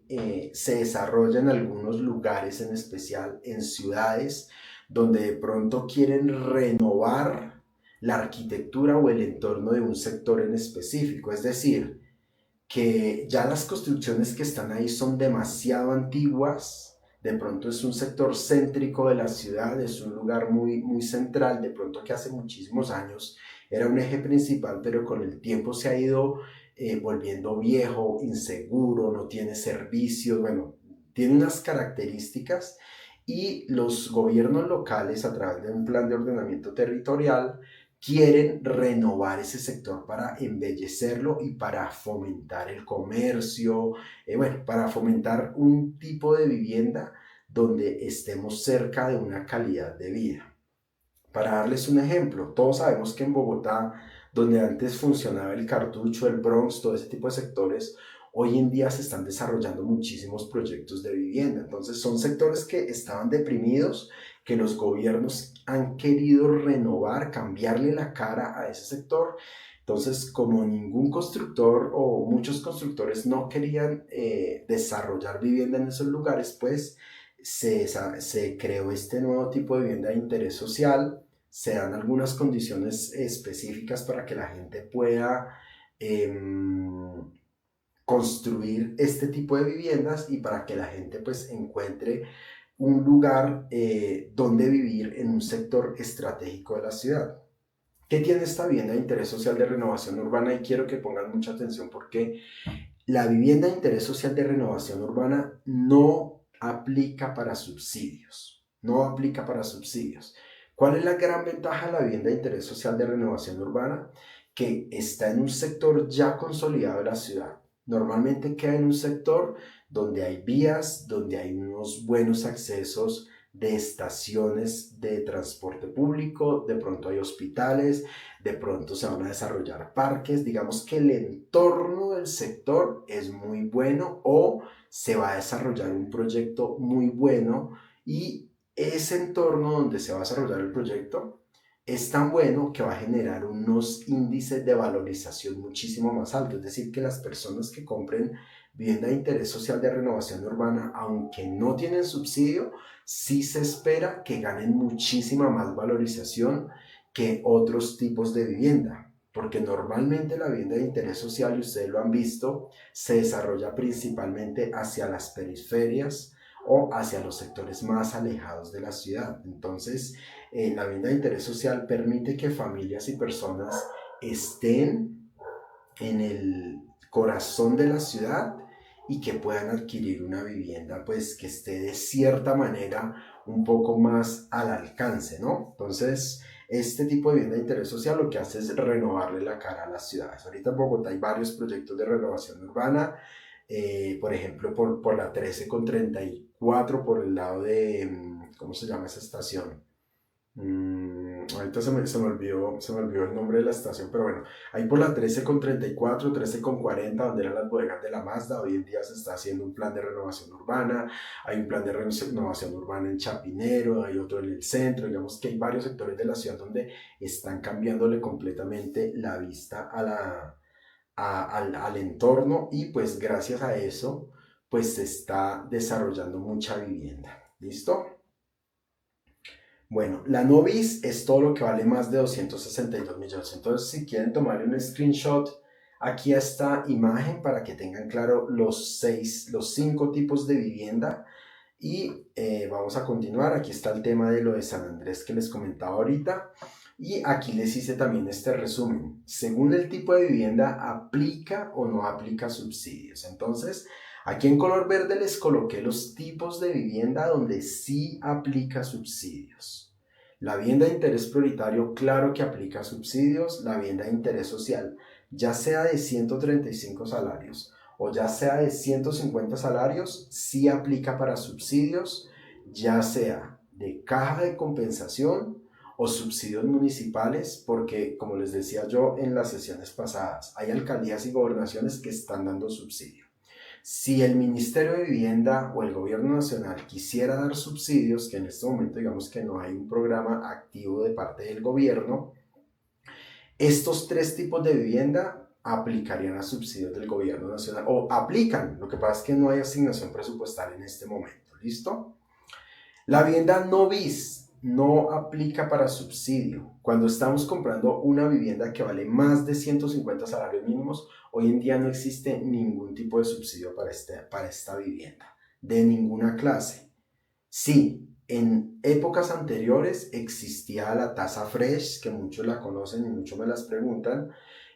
se desarrolla en algunos lugares, en especial en ciudades, donde de pronto quieren renovar la arquitectura o el entorno de un sector en específico. Es decir, que ya las construcciones que están ahí son demasiado antiguas, de pronto es un sector céntrico de la ciudad, es un lugar muy central, de pronto que hace muchísimos años era un eje principal, pero con el tiempo se ha ido volviendo viejo, inseguro, no tiene servicios, bueno, tiene unas características y los gobiernos locales a través de un plan de ordenamiento territorial quieren renovar ese sector para embellecerlo y para fomentar el comercio, bueno, para fomentar un tipo de vivienda donde estemos cerca de una calidad de vida. Para darles un ejemplo, todos sabemos que en Bogotá, donde antes funcionaba el Cartucho, el Bronx, todo ese tipo de sectores, hoy en día se están desarrollando muchísimos proyectos de vivienda. Entonces son sectores que estaban deprimidos, que los gobiernos han querido renovar, cambiarle la cara a ese sector. Entonces, como ningún constructor o muchos constructores no querían desarrollar vivienda en esos lugares, pues se creó este nuevo tipo de vivienda de interés social. Se dan algunas condiciones específicas para que la gente pueda eh, construir este tipo de viviendas y para que la gente pues encuentre un lugar donde vivir en un sector estratégico de la ciudad. ¿Qué tiene esta vivienda de interés social de renovación urbana? Y quiero que pongan mucha atención porque la vivienda de interés social de renovación urbana no aplica para subsidios. No aplica para subsidios. ¿Cuál es la gran ventaja de la vivienda de interés social de renovación urbana? Que está en un sector ya consolidado de la ciudad. Normalmente queda en un sector donde hay vías, donde hay unos buenos accesos de estaciones de transporte público, de pronto hay hospitales, de pronto se van a desarrollar parques, digamos que el entorno del sector es muy bueno o se va a desarrollar un proyecto muy bueno y ese entorno donde se va a desarrollar el proyecto es tan bueno que va a generar unos índices de valorización muchísimo más altos, es decir, que las personas que compren vivienda de interés social de renovación urbana, aunque no tienen subsidio, sí se espera que ganen muchísima más valorización que otros tipos de vivienda, porque normalmente la vivienda de interés social, y ustedes lo han visto, se desarrolla principalmente hacia las periferias o hacia los sectores más alejados de la ciudad. Entonces, la vivienda de interés social permite que familias y personas estén en el corazón de la ciudad y que puedan adquirir una vivienda pues que esté de cierta manera un poco más al alcance, ¿no? Entonces, este tipo de vivienda de interés social lo que hace es renovarle la cara a las ciudades. Ahorita en Bogotá hay varios proyectos de renovación urbana, por ejemplo, por la 13 con 34, por el lado de, ¿cómo se llama esa estación? Ahorita se me olvidó el nombre de la estación, pero bueno, ahí por la 13 con 34, 13 con 40, donde eran las bodegas de la Mazda, hoy en día se está haciendo un plan de renovación urbana, hay un plan de renovación urbana en Chapinero, hay otro en el centro, digamos que hay varios sectores de la ciudad donde están cambiándole completamente la vista al entorno y pues gracias a eso pues se está desarrollando mucha vivienda. ¿Listo? Bueno, la Novis es todo lo que vale más de 262 millones. Entonces, si quieren tomarle un screenshot aquí a esta imagen para que tengan claro los 5 tipos de vivienda. Y vamos a continuar. Aquí está el tema de lo de San Andrés que les comentaba ahorita. Y aquí les hice también este resumen. Según el tipo de vivienda, ¿aplica o no aplica subsidios? Entonces, aquí en color verde les coloqué los tipos de vivienda donde sí aplica subsidios. La vivienda de interés prioritario, claro que aplica subsidios. La vivienda de interés social, ya sea de 135 salarios o ya sea de 150 salarios, sí aplica para subsidios, ya sea de caja de compensación o subsidios municipales, porque como les decía yo en las sesiones pasadas, hay alcaldías y gobernaciones que están dando subsidio. Si el Ministerio de Vivienda o el Gobierno Nacional quisiera dar subsidios, que en este momento digamos que no hay un programa activo de parte del gobierno, estos 3 tipos de vivienda aplicarían a subsidios del gobierno nacional, o aplican, lo que pasa es que no hay asignación presupuestal en este momento, ¿listo? La vivienda no bis no aplica para subsidio. Cuando estamos comprando una vivienda que vale más de 150 salarios mínimos, hoy en día no existe ningún tipo de subsidio para esta vivienda, de ninguna clase. Sí, en épocas anteriores existía la tasa Fresh, que muchos la conocen y muchos me las preguntan,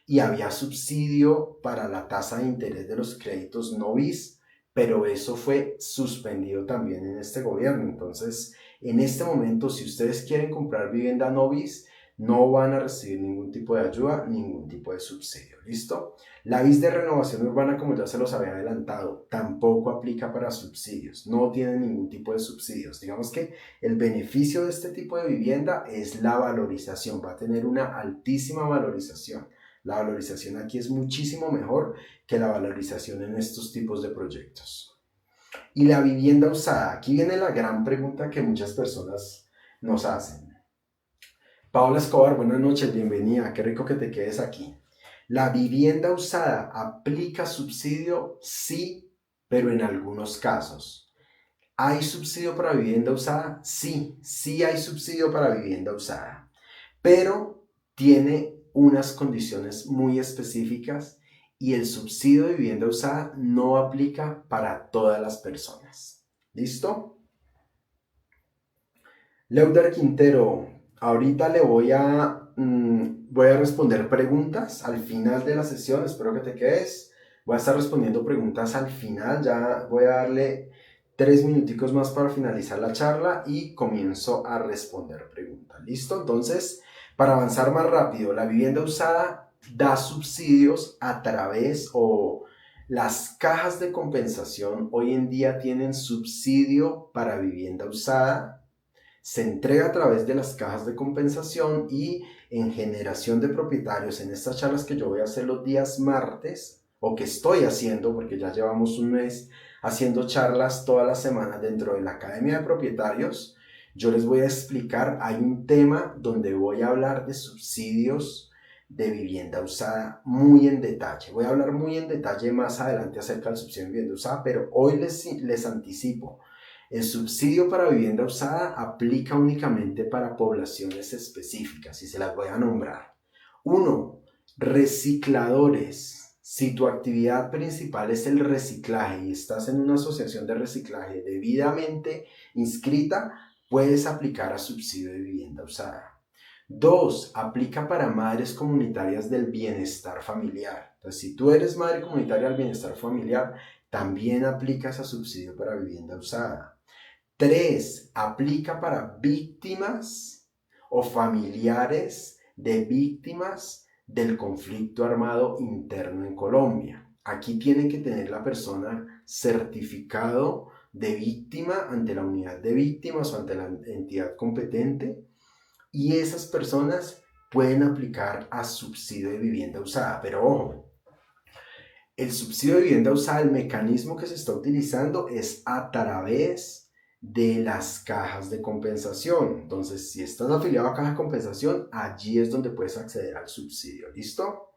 y había subsidio para la tasa de interés de los créditos no bis, pero eso fue suspendido también en este gobierno. Entonces, en este momento, si ustedes quieren comprar vivienda no bis, no van a recibir ningún tipo de ayuda, ningún tipo de subsidio. ¿Listo? La BIS de renovación urbana, como ya se los había adelantado, tampoco aplica para subsidios, no tiene ningún tipo de subsidios. Digamos que el beneficio de este tipo de vivienda es la valorización, va a tener una altísima valorización. La valorización aquí es muchísimo mejor que la valorización en estos tipos de proyectos. Y la vivienda usada, aquí viene la gran pregunta que muchas personas nos hacen. Paola Escobar, buenas noches, bienvenida, qué rico que te quedes aquí. ¿La vivienda usada aplica subsidio? Sí, pero en algunos casos. ¿Hay subsidio para vivienda usada? Sí, sí hay subsidio para vivienda usada, pero tiene unas condiciones muy específicas y el subsidio de vivienda usada no aplica para todas las personas. ¿Listo? Leuder Quintero, ahorita le voy a responder preguntas al final de la sesión, espero que te quedes. Voy a estar respondiendo preguntas al final, ya voy a darle 3 minuticos más para finalizar la charla y comienzo a responder preguntas. ¿Listo? Entonces, para avanzar más rápido, la vivienda usada da subsidios a través o las cajas de compensación hoy en día tienen subsidio para vivienda usada. Se entrega a través de las cajas de compensación y en generación de propietarios, en estas charlas que yo voy a hacer los días martes, o que estoy haciendo, porque ya llevamos un mes haciendo charlas todas las semanas dentro de la Academia de Propietarios, yo les voy a explicar, hay un tema donde voy a hablar de subsidios de vivienda usada muy en detalle. Voy a hablar muy en detalle más adelante acerca del subsidio de vivienda usada, pero hoy les anticipo. El subsidio para vivienda usada aplica únicamente para poblaciones específicas y se las voy a nombrar. 1. Recicladores. Si tu actividad principal es el reciclaje y estás en una asociación de reciclaje debidamente inscrita, puedes aplicar a subsidio de vivienda usada. 2. Aplica para madres comunitarias del bienestar familiar. Entonces, si tú eres madre comunitaria del bienestar familiar, también aplicas a subsidio para vivienda usada. 3. Aplica para víctimas o familiares de víctimas del conflicto armado interno en Colombia. Aquí tiene que tener la persona certificado de víctima ante la unidad de víctimas o ante la entidad competente y esas personas pueden aplicar a subsidio de vivienda usada. Pero ojo, el subsidio de vivienda usada, el mecanismo que se está utilizando es a través de las cajas de compensación. Entonces, si estás afiliado a caja de compensación, allí es donde puedes acceder al subsidio. ¿Listo?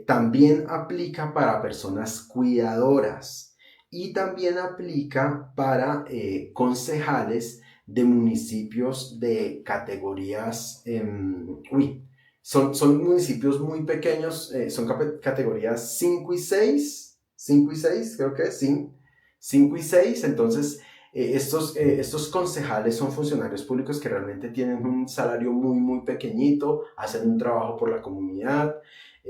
También aplica para personas cuidadoras y también aplica para concejales de municipios de categorías, son municipios muy pequeños, son categorías 5 y 6, 5 y 6 creo que es, sí, 5 y 6, entonces estos concejales son funcionarios públicos que realmente tienen un salario muy, muy pequeñito, hacen un trabajo por la comunidad,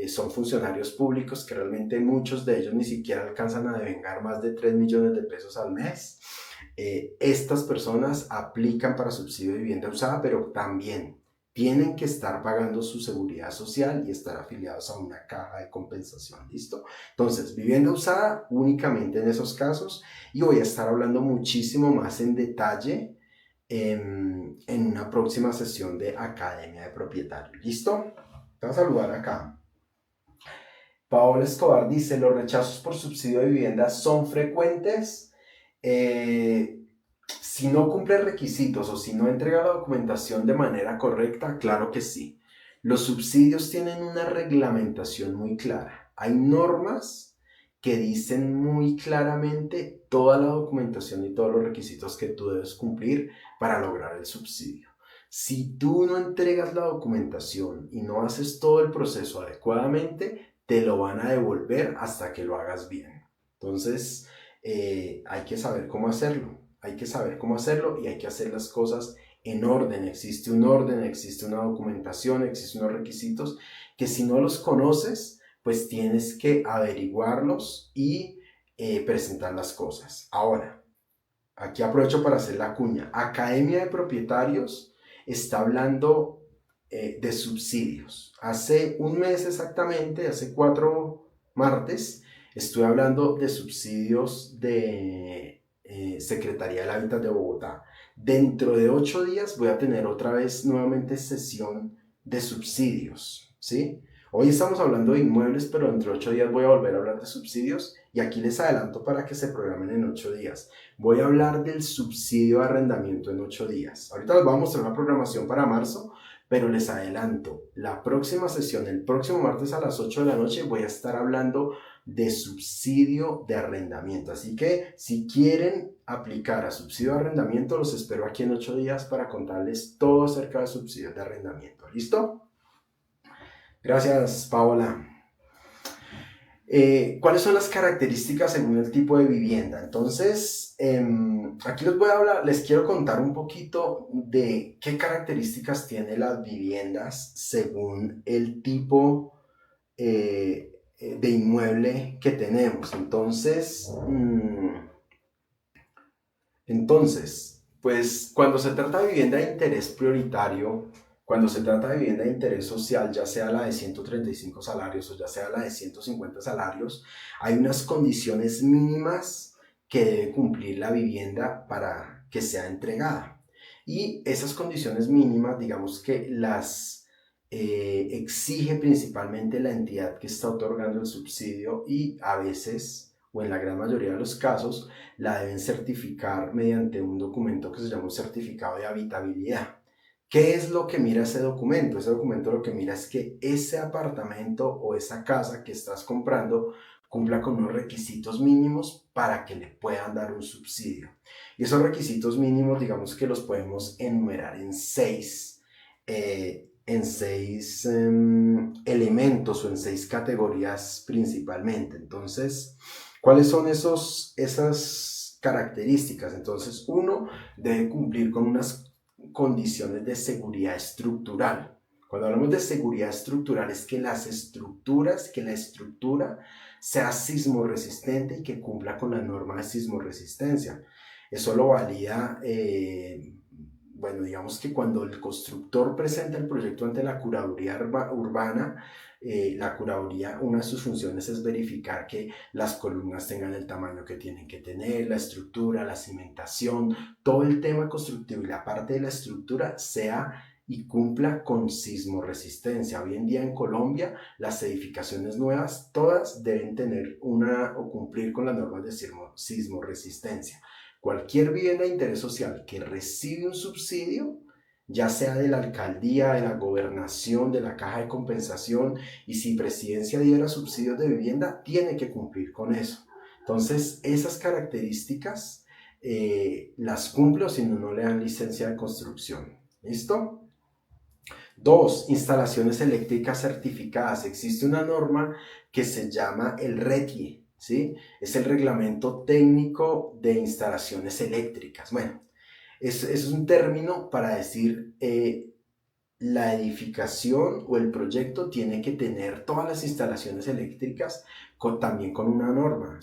son funcionarios públicos que realmente muchos de ellos ni siquiera alcanzan a devengar más de 3 millones de pesos al mes. Estas personas aplican para subsidio de vivienda usada, pero también tienen que estar pagando su seguridad social y estar afiliados a una caja de compensación, ¿listo? Entonces, vivienda usada únicamente en esos casos, y voy a estar hablando muchísimo más en detalle en una próxima sesión de Academia de Propietarios, ¿listo? Te voy a saludar acá. Paola Escobar dice, ¿los rechazos por subsidio de vivienda son frecuentes? Si no cumple requisitos o si no entrega la documentación de manera correcta, claro que sí. Los subsidios tienen una reglamentación muy clara. Hay normas que dicen muy claramente toda la documentación y todos los requisitos que tú debes cumplir para lograr el subsidio. Si tú no entregas la documentación y no haces todo el proceso adecuadamente, te lo van a devolver hasta que lo hagas bien. Entonces, hay que saber cómo hacerlo. Hay que saber cómo hacerlo y hay que hacer las cosas en orden. Existe un orden, existe una documentación, existen unos requisitos que si no los conoces, pues tienes que averiguarlos y presentar las cosas. Ahora, aquí aprovecho para hacer la cuña. Academia de Propietarios está hablando de subsidios. Hace un mes exactamente, hace 4 martes, estuve hablando de subsidios de Secretaría del Hábitat de Bogotá. Dentro de 8 días voy a tener otra vez nuevamente sesión de subsidios, ¿sí? Hoy estamos hablando de inmuebles, pero dentro de 8 días voy a volver a hablar de subsidios y aquí les adelanto para que se programen en 8 días. Voy a hablar del subsidio de arrendamiento en 8 días. Ahorita les voy a mostrar una programación para marzo, pero les adelanto, la próxima sesión, el próximo martes a las 8 de la noche, voy a estar hablando de subsidio de arrendamiento. Así que si quieren aplicar a subsidio de arrendamiento, los espero aquí en 8 días para contarles todo acerca de subsidios de arrendamiento. ¿Listo? Gracias, Paola. ¿Cuáles son las características según el tipo de vivienda? Entonces, aquí les quiero contar un poquito de qué características tienen las viviendas según el tipo de inmueble que tenemos. Entonces, pues cuando se trata de vivienda de interés prioritario, cuando se trata de vivienda de interés social, ya sea la de 135 salarios o ya sea la de 150 salarios, hay unas condiciones mínimas que debe cumplir la vivienda para que sea entregada. Y esas condiciones mínimas, digamos que las exige principalmente la entidad que está otorgando el subsidio y a veces, o en la gran mayoría de los casos, la deben certificar mediante un documento que se llama un certificado de habitabilidad. ¿Qué es lo que mira ese documento? Ese documento lo que mira es que ese apartamento o esa casa que estás comprando cumpla con unos requisitos mínimos para que le puedan dar un subsidio. Y esos requisitos mínimos, digamos que los podemos enumerar en seis elementos o en 6 categorías principalmente. Entonces, ¿cuáles son esas características? Entonces, uno debe cumplir con unas condiciones de seguridad estructural. Cuando hablamos de seguridad estructural es que la estructura sea sismo resistente y que cumpla con la norma de sismo resistencia. Eso lo valida, bueno, digamos que cuando el constructor presenta el proyecto ante la curaduría urbana, la curaduría, una de sus funciones es verificar que las columnas tengan el tamaño que tienen que tener, la estructura, la cimentación, todo el tema constructivo y la parte de la estructura sea y cumpla con sismo resistencia. Hoy en día en Colombia las edificaciones nuevas todas deben tener o cumplir con las normas de sismo resistencia. Cualquier vivienda de interés social que recibe un subsidio ya sea de la alcaldía, de la gobernación, de la caja de compensación, y si presidencia diera subsidios de vivienda, tiene que cumplir con eso. Entonces, esas características las cumple o si no, no le dan licencia de construcción. ¿Listo? Dos, instalaciones eléctricas certificadas. Existe una norma que se llama el RETIE, ¿sí? Es el Reglamento Técnico de Instalaciones Eléctricas. Bueno, es un término para decir la edificación o el proyecto tiene que tener todas las instalaciones eléctricas también con una norma.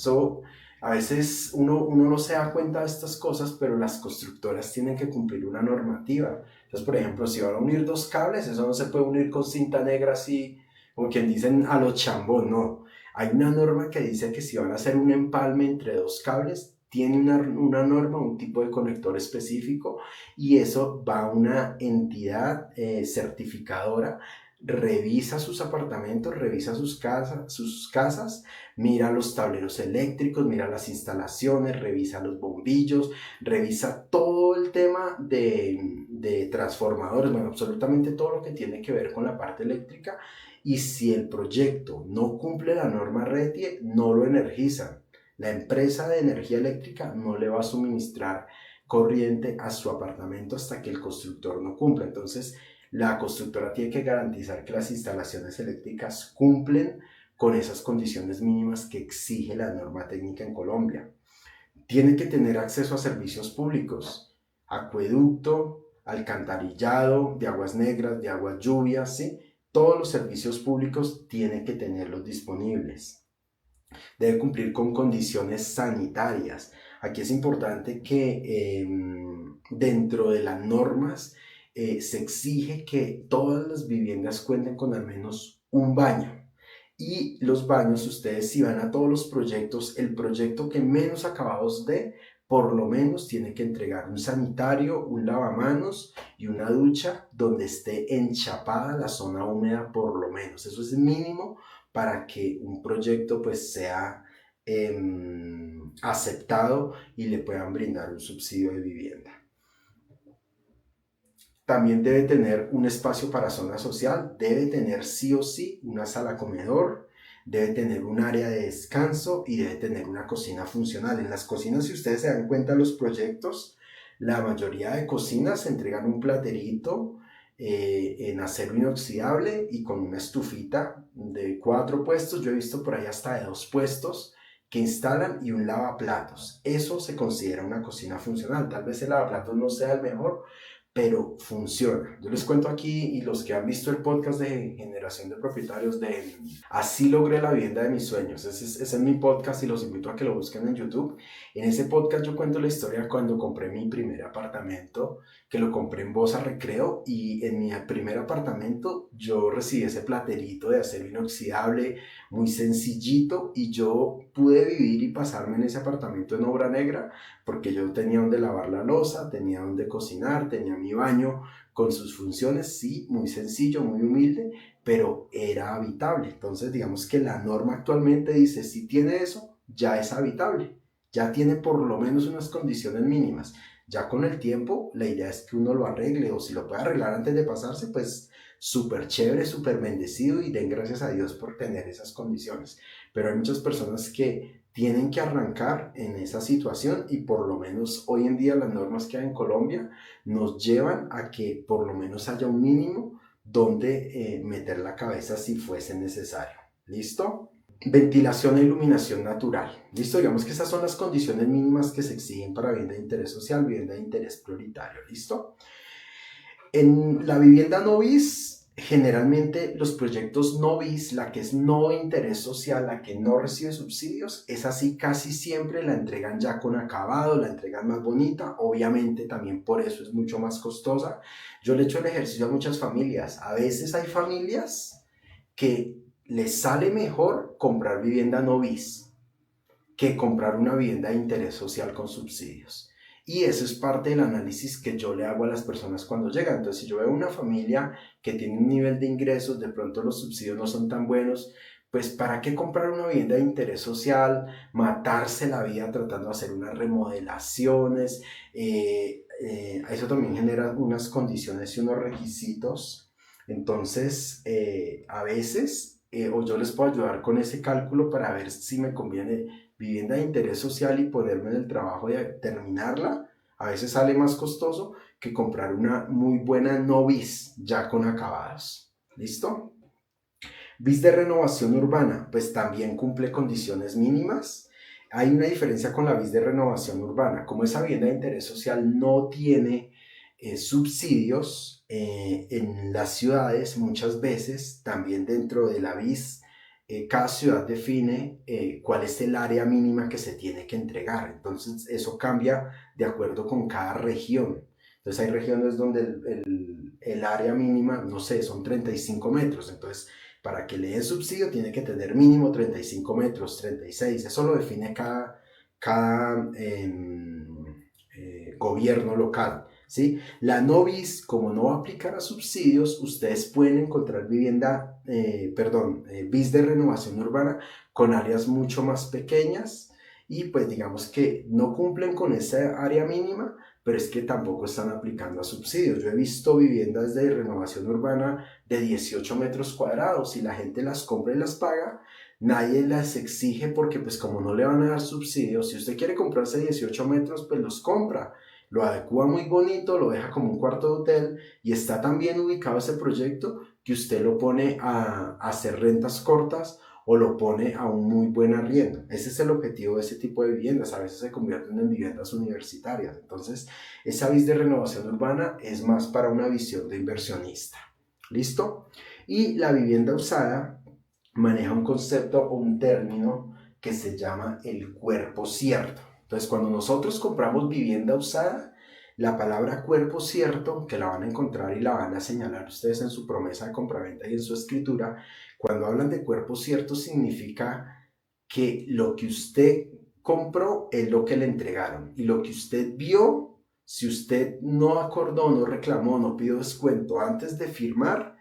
A veces uno no se da cuenta de estas cosas, pero las constructoras tienen que cumplir una normativa. Entonces, por ejemplo, si van a unir dos cables, eso no se puede unir con cinta negra así, como quien dicen a los chambón, no. Hay una norma que dice que si van a hacer un empalme entre dos cables, tiene una norma, un tipo de conector específico, y eso va a una entidad certificadora, revisa sus apartamentos, revisa sus casas, mira los tableros eléctricos, mira las instalaciones, revisa los bombillos, revisa todo el tema de transformadores, bueno, absolutamente todo lo que tiene que ver con la parte eléctrica, y si el proyecto no cumple la norma RETIE, no lo energizan. La empresa de energía eléctrica no le va a suministrar corriente a su apartamento hasta que el constructor no cumpla. Entonces, la constructora tiene que garantizar que las instalaciones eléctricas cumplen con esas condiciones mínimas que exige la norma técnica en Colombia. Tiene que tener acceso a servicios públicos, acueducto, alcantarillado, de aguas negras, de aguas lluvias, ¿sí? Todos los servicios públicos tienen que tenerlos disponibles. Debe cumplir con condiciones sanitarias. Aquí es importante que dentro de las normas se exige que todas las viviendas cuenten con al menos un baño. Y los baños, ustedes si van a todos los proyectos, el proyecto que menos acabados dé, por lo menos tiene que entregar un sanitario, un lavamanos y una ducha donde esté enchapada la zona húmeda por lo menos. Eso es mínimo para que un proyecto pues sea aceptado y le puedan brindar un subsidio de vivienda. También debe tener un espacio para zona social, debe tener sí o sí una sala comedor, debe tener un área de descanso y debe tener una cocina funcional. En las cocinas, si ustedes se dan cuenta, los proyectos, la mayoría de cocinas entregan un platerito en acero inoxidable y con una estufita de 4 puestos. Yo he visto por ahí hasta de 2 puestos que instalan y un lavaplatos. Eso se considera una cocina funcional. Tal vez el lavaplatos no sea el mejor, pero funciona. Yo les cuento aquí, y los que han visto el podcast de Generación de Propietarios, de Así logré la vivienda de mis sueños. Ese es mi podcast y los invito a que lo busquen en YouTube. En ese podcast yo cuento la historia cuando compré mi primer apartamento, que lo compré en Bosa Recreo, y en mi primer apartamento yo recibí ese platerito de acero inoxidable, muy sencillito, y yo pude vivir y pasarme en ese apartamento en obra negra, porque yo tenía donde lavar la loza, tenía donde cocinar, tenía mi baño con sus funciones, sí, muy sencillo, muy humilde, pero era habitable. Entonces, digamos que la norma actualmente dice, si tiene eso, ya es habitable, ya tiene por lo menos unas condiciones mínimas. Ya con el tiempo, la idea es que uno lo arregle, o si lo puede arreglar antes de pasarse, pues súper chévere, súper bendecido, y den gracias a Dios por tener esas condiciones. Pero hay muchas personas que tienen que arrancar en esa situación, y por lo menos hoy en día las normas que hay en Colombia nos llevan a que por lo menos haya un mínimo donde meter la cabeza si fuese necesario. ¿Listo? Ventilación e iluminación natural. ¿Listo? Digamos que esas son las condiciones mínimas que se exigen para vivienda de interés social, vivienda de interés prioritario. ¿Listo? En la vivienda no bis, generalmente los proyectos no bis, la que es no interés social, la que no recibe subsidios, es así, casi siempre la entregan ya con acabado, la entregan más bonita. Obviamente también por eso es mucho más costosa. Yo le he hecho el ejercicio a muchas familias. A veces hay familias que les sale mejor comprar vivienda no bis que comprar una vivienda de interés social con subsidios. Y eso es parte del análisis que yo le hago a las personas cuando llegan. Entonces, si yo veo una familia que tiene un nivel de ingresos, de pronto los subsidios no son tan buenos, pues ¿para qué comprar una vivienda de interés social, matarse la vida tratando de hacer unas remodelaciones? Eso también genera unas condiciones y unos requisitos. Entonces, a veces, o yo les puedo ayudar con ese cálculo para ver si me conviene vivienda de interés social y ponerme en el trabajo de terminarla. A veces sale más costoso que comprar una muy buena no bis ya con acabados. ¿Listo? BIS de renovación urbana, pues también cumple condiciones mínimas. Hay una diferencia con la BIS de renovación urbana. Como esa vivienda de interés social no tiene subsidios en las ciudades, muchas veces también dentro de la BIS, cada ciudad define cuál es el área mínima que se tiene que entregar. Entonces eso cambia de acuerdo con cada región. Entonces hay regiones donde el área mínima, no sé, son 35 metros. Entonces para que le den subsidio tiene que tener mínimo 35 metros, 36. Eso lo define cada gobierno local. ¿Sí? La Novis, como no va a aplicar a subsidios, ustedes pueden encontrar BIS de renovación urbana con áreas mucho más pequeñas y pues digamos que no cumplen con esa área mínima, pero es que tampoco están aplicando a subsidios. Yo he visto viviendas de renovación urbana de 18 metros cuadrados y la gente las compra y las paga. Nadie las exige porque pues como no le van a dar subsidios, si usted quiere comprarse 18 metros, pues los compra. Lo adecua muy bonito, lo deja como un cuarto de hotel y está tan bien ubicado ese proyecto que usted lo pone a hacer rentas cortas o lo pone a un muy buen arriendo. Ese es el objetivo de ese tipo de viviendas. A veces se convierten en viviendas universitarias. Entonces, esa BIS de renovación urbana es más para una visión de inversionista. ¿Listo? Y la vivienda usada maneja un concepto o un término que se llama el cuerpo cierto. Entonces, cuando nosotros compramos vivienda usada, la palabra cuerpo cierto, que la van a encontrar y la van a señalar ustedes en su promesa de compraventa y en su escritura, cuando hablan de cuerpo cierto significa que lo que usted compró es lo que le entregaron y lo que usted vio, si usted no acordó, no reclamó, no pidió descuento antes de firmar,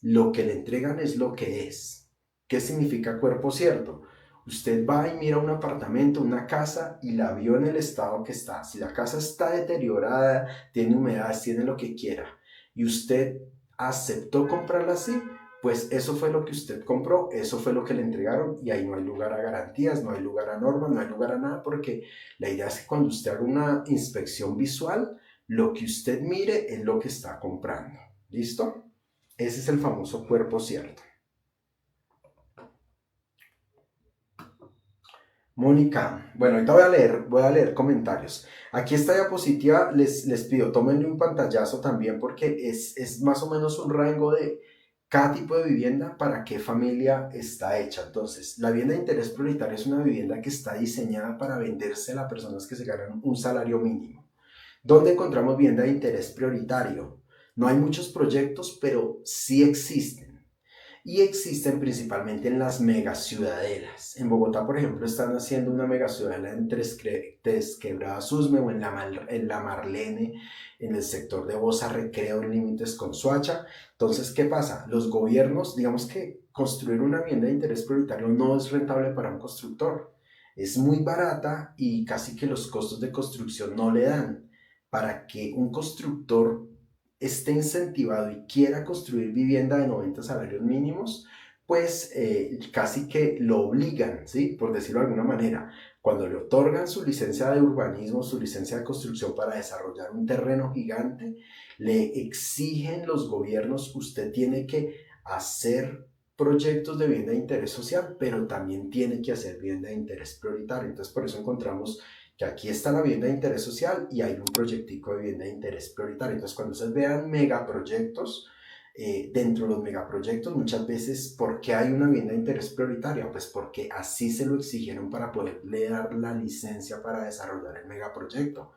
lo que le entregan es lo que es. ¿Qué significa cuerpo cierto? Usted va y mira un apartamento, una casa y la vio en el estado que está. Si la casa está deteriorada, tiene humedades, tiene lo que quiera y usted aceptó comprarla así, pues eso fue lo que usted compró, eso fue lo que le entregaron y ahí no hay lugar a garantías, no hay lugar a normas, no hay lugar a nada porque la idea es que cuando usted haga una inspección visual, lo que usted mire es lo que está comprando. ¿Listo? Ese es el famoso cuerpo cierto. Mónica, bueno, ahorita voy a leer comentarios. Aquí esta diapositiva, les pido, tómenle un pantallazo también porque es más o menos un rango de cada tipo de vivienda para qué familia está hecha. Entonces, la vivienda de interés prioritario es una vivienda que está diseñada para venderse a personas que se ganan un salario mínimo. ¿Dónde encontramos vivienda de interés prioritario? No hay muchos proyectos, pero sí existen. Y existen principalmente en las megaciudadelas. En Bogotá, por ejemplo, están haciendo una megaciudadela en Tres Quebradas, Usme o en la Marlene, en el sector de Bosa Recreo, en límites con Soacha. Entonces, ¿qué pasa? Los gobiernos, digamos que construir una vivienda de interés prioritario no es rentable para un constructor. Es muy barata y casi que los costos de construcción no le dan. Para que un constructor esté incentivado y quiera construir vivienda de 90 salarios mínimos, pues casi que lo obligan, ¿sí? Por decirlo de alguna manera. Cuando le otorgan su licencia de urbanismo, su licencia de construcción para desarrollar un terreno gigante, le exigen los gobiernos, usted tiene que hacer proyectos de vivienda de interés social, pero también tiene que hacer vivienda de interés prioritario. Entonces, por eso encontramos que aquí está la vivienda de interés social y hay un proyectico de vivienda de interés prioritario. Entonces, cuando ustedes vean megaproyectos, dentro de los megaproyectos, muchas veces, ¿por qué hay una vivienda de interés prioritaria? Pues porque así se lo exigieron para poderle dar la licencia para desarrollar el megaproyecto.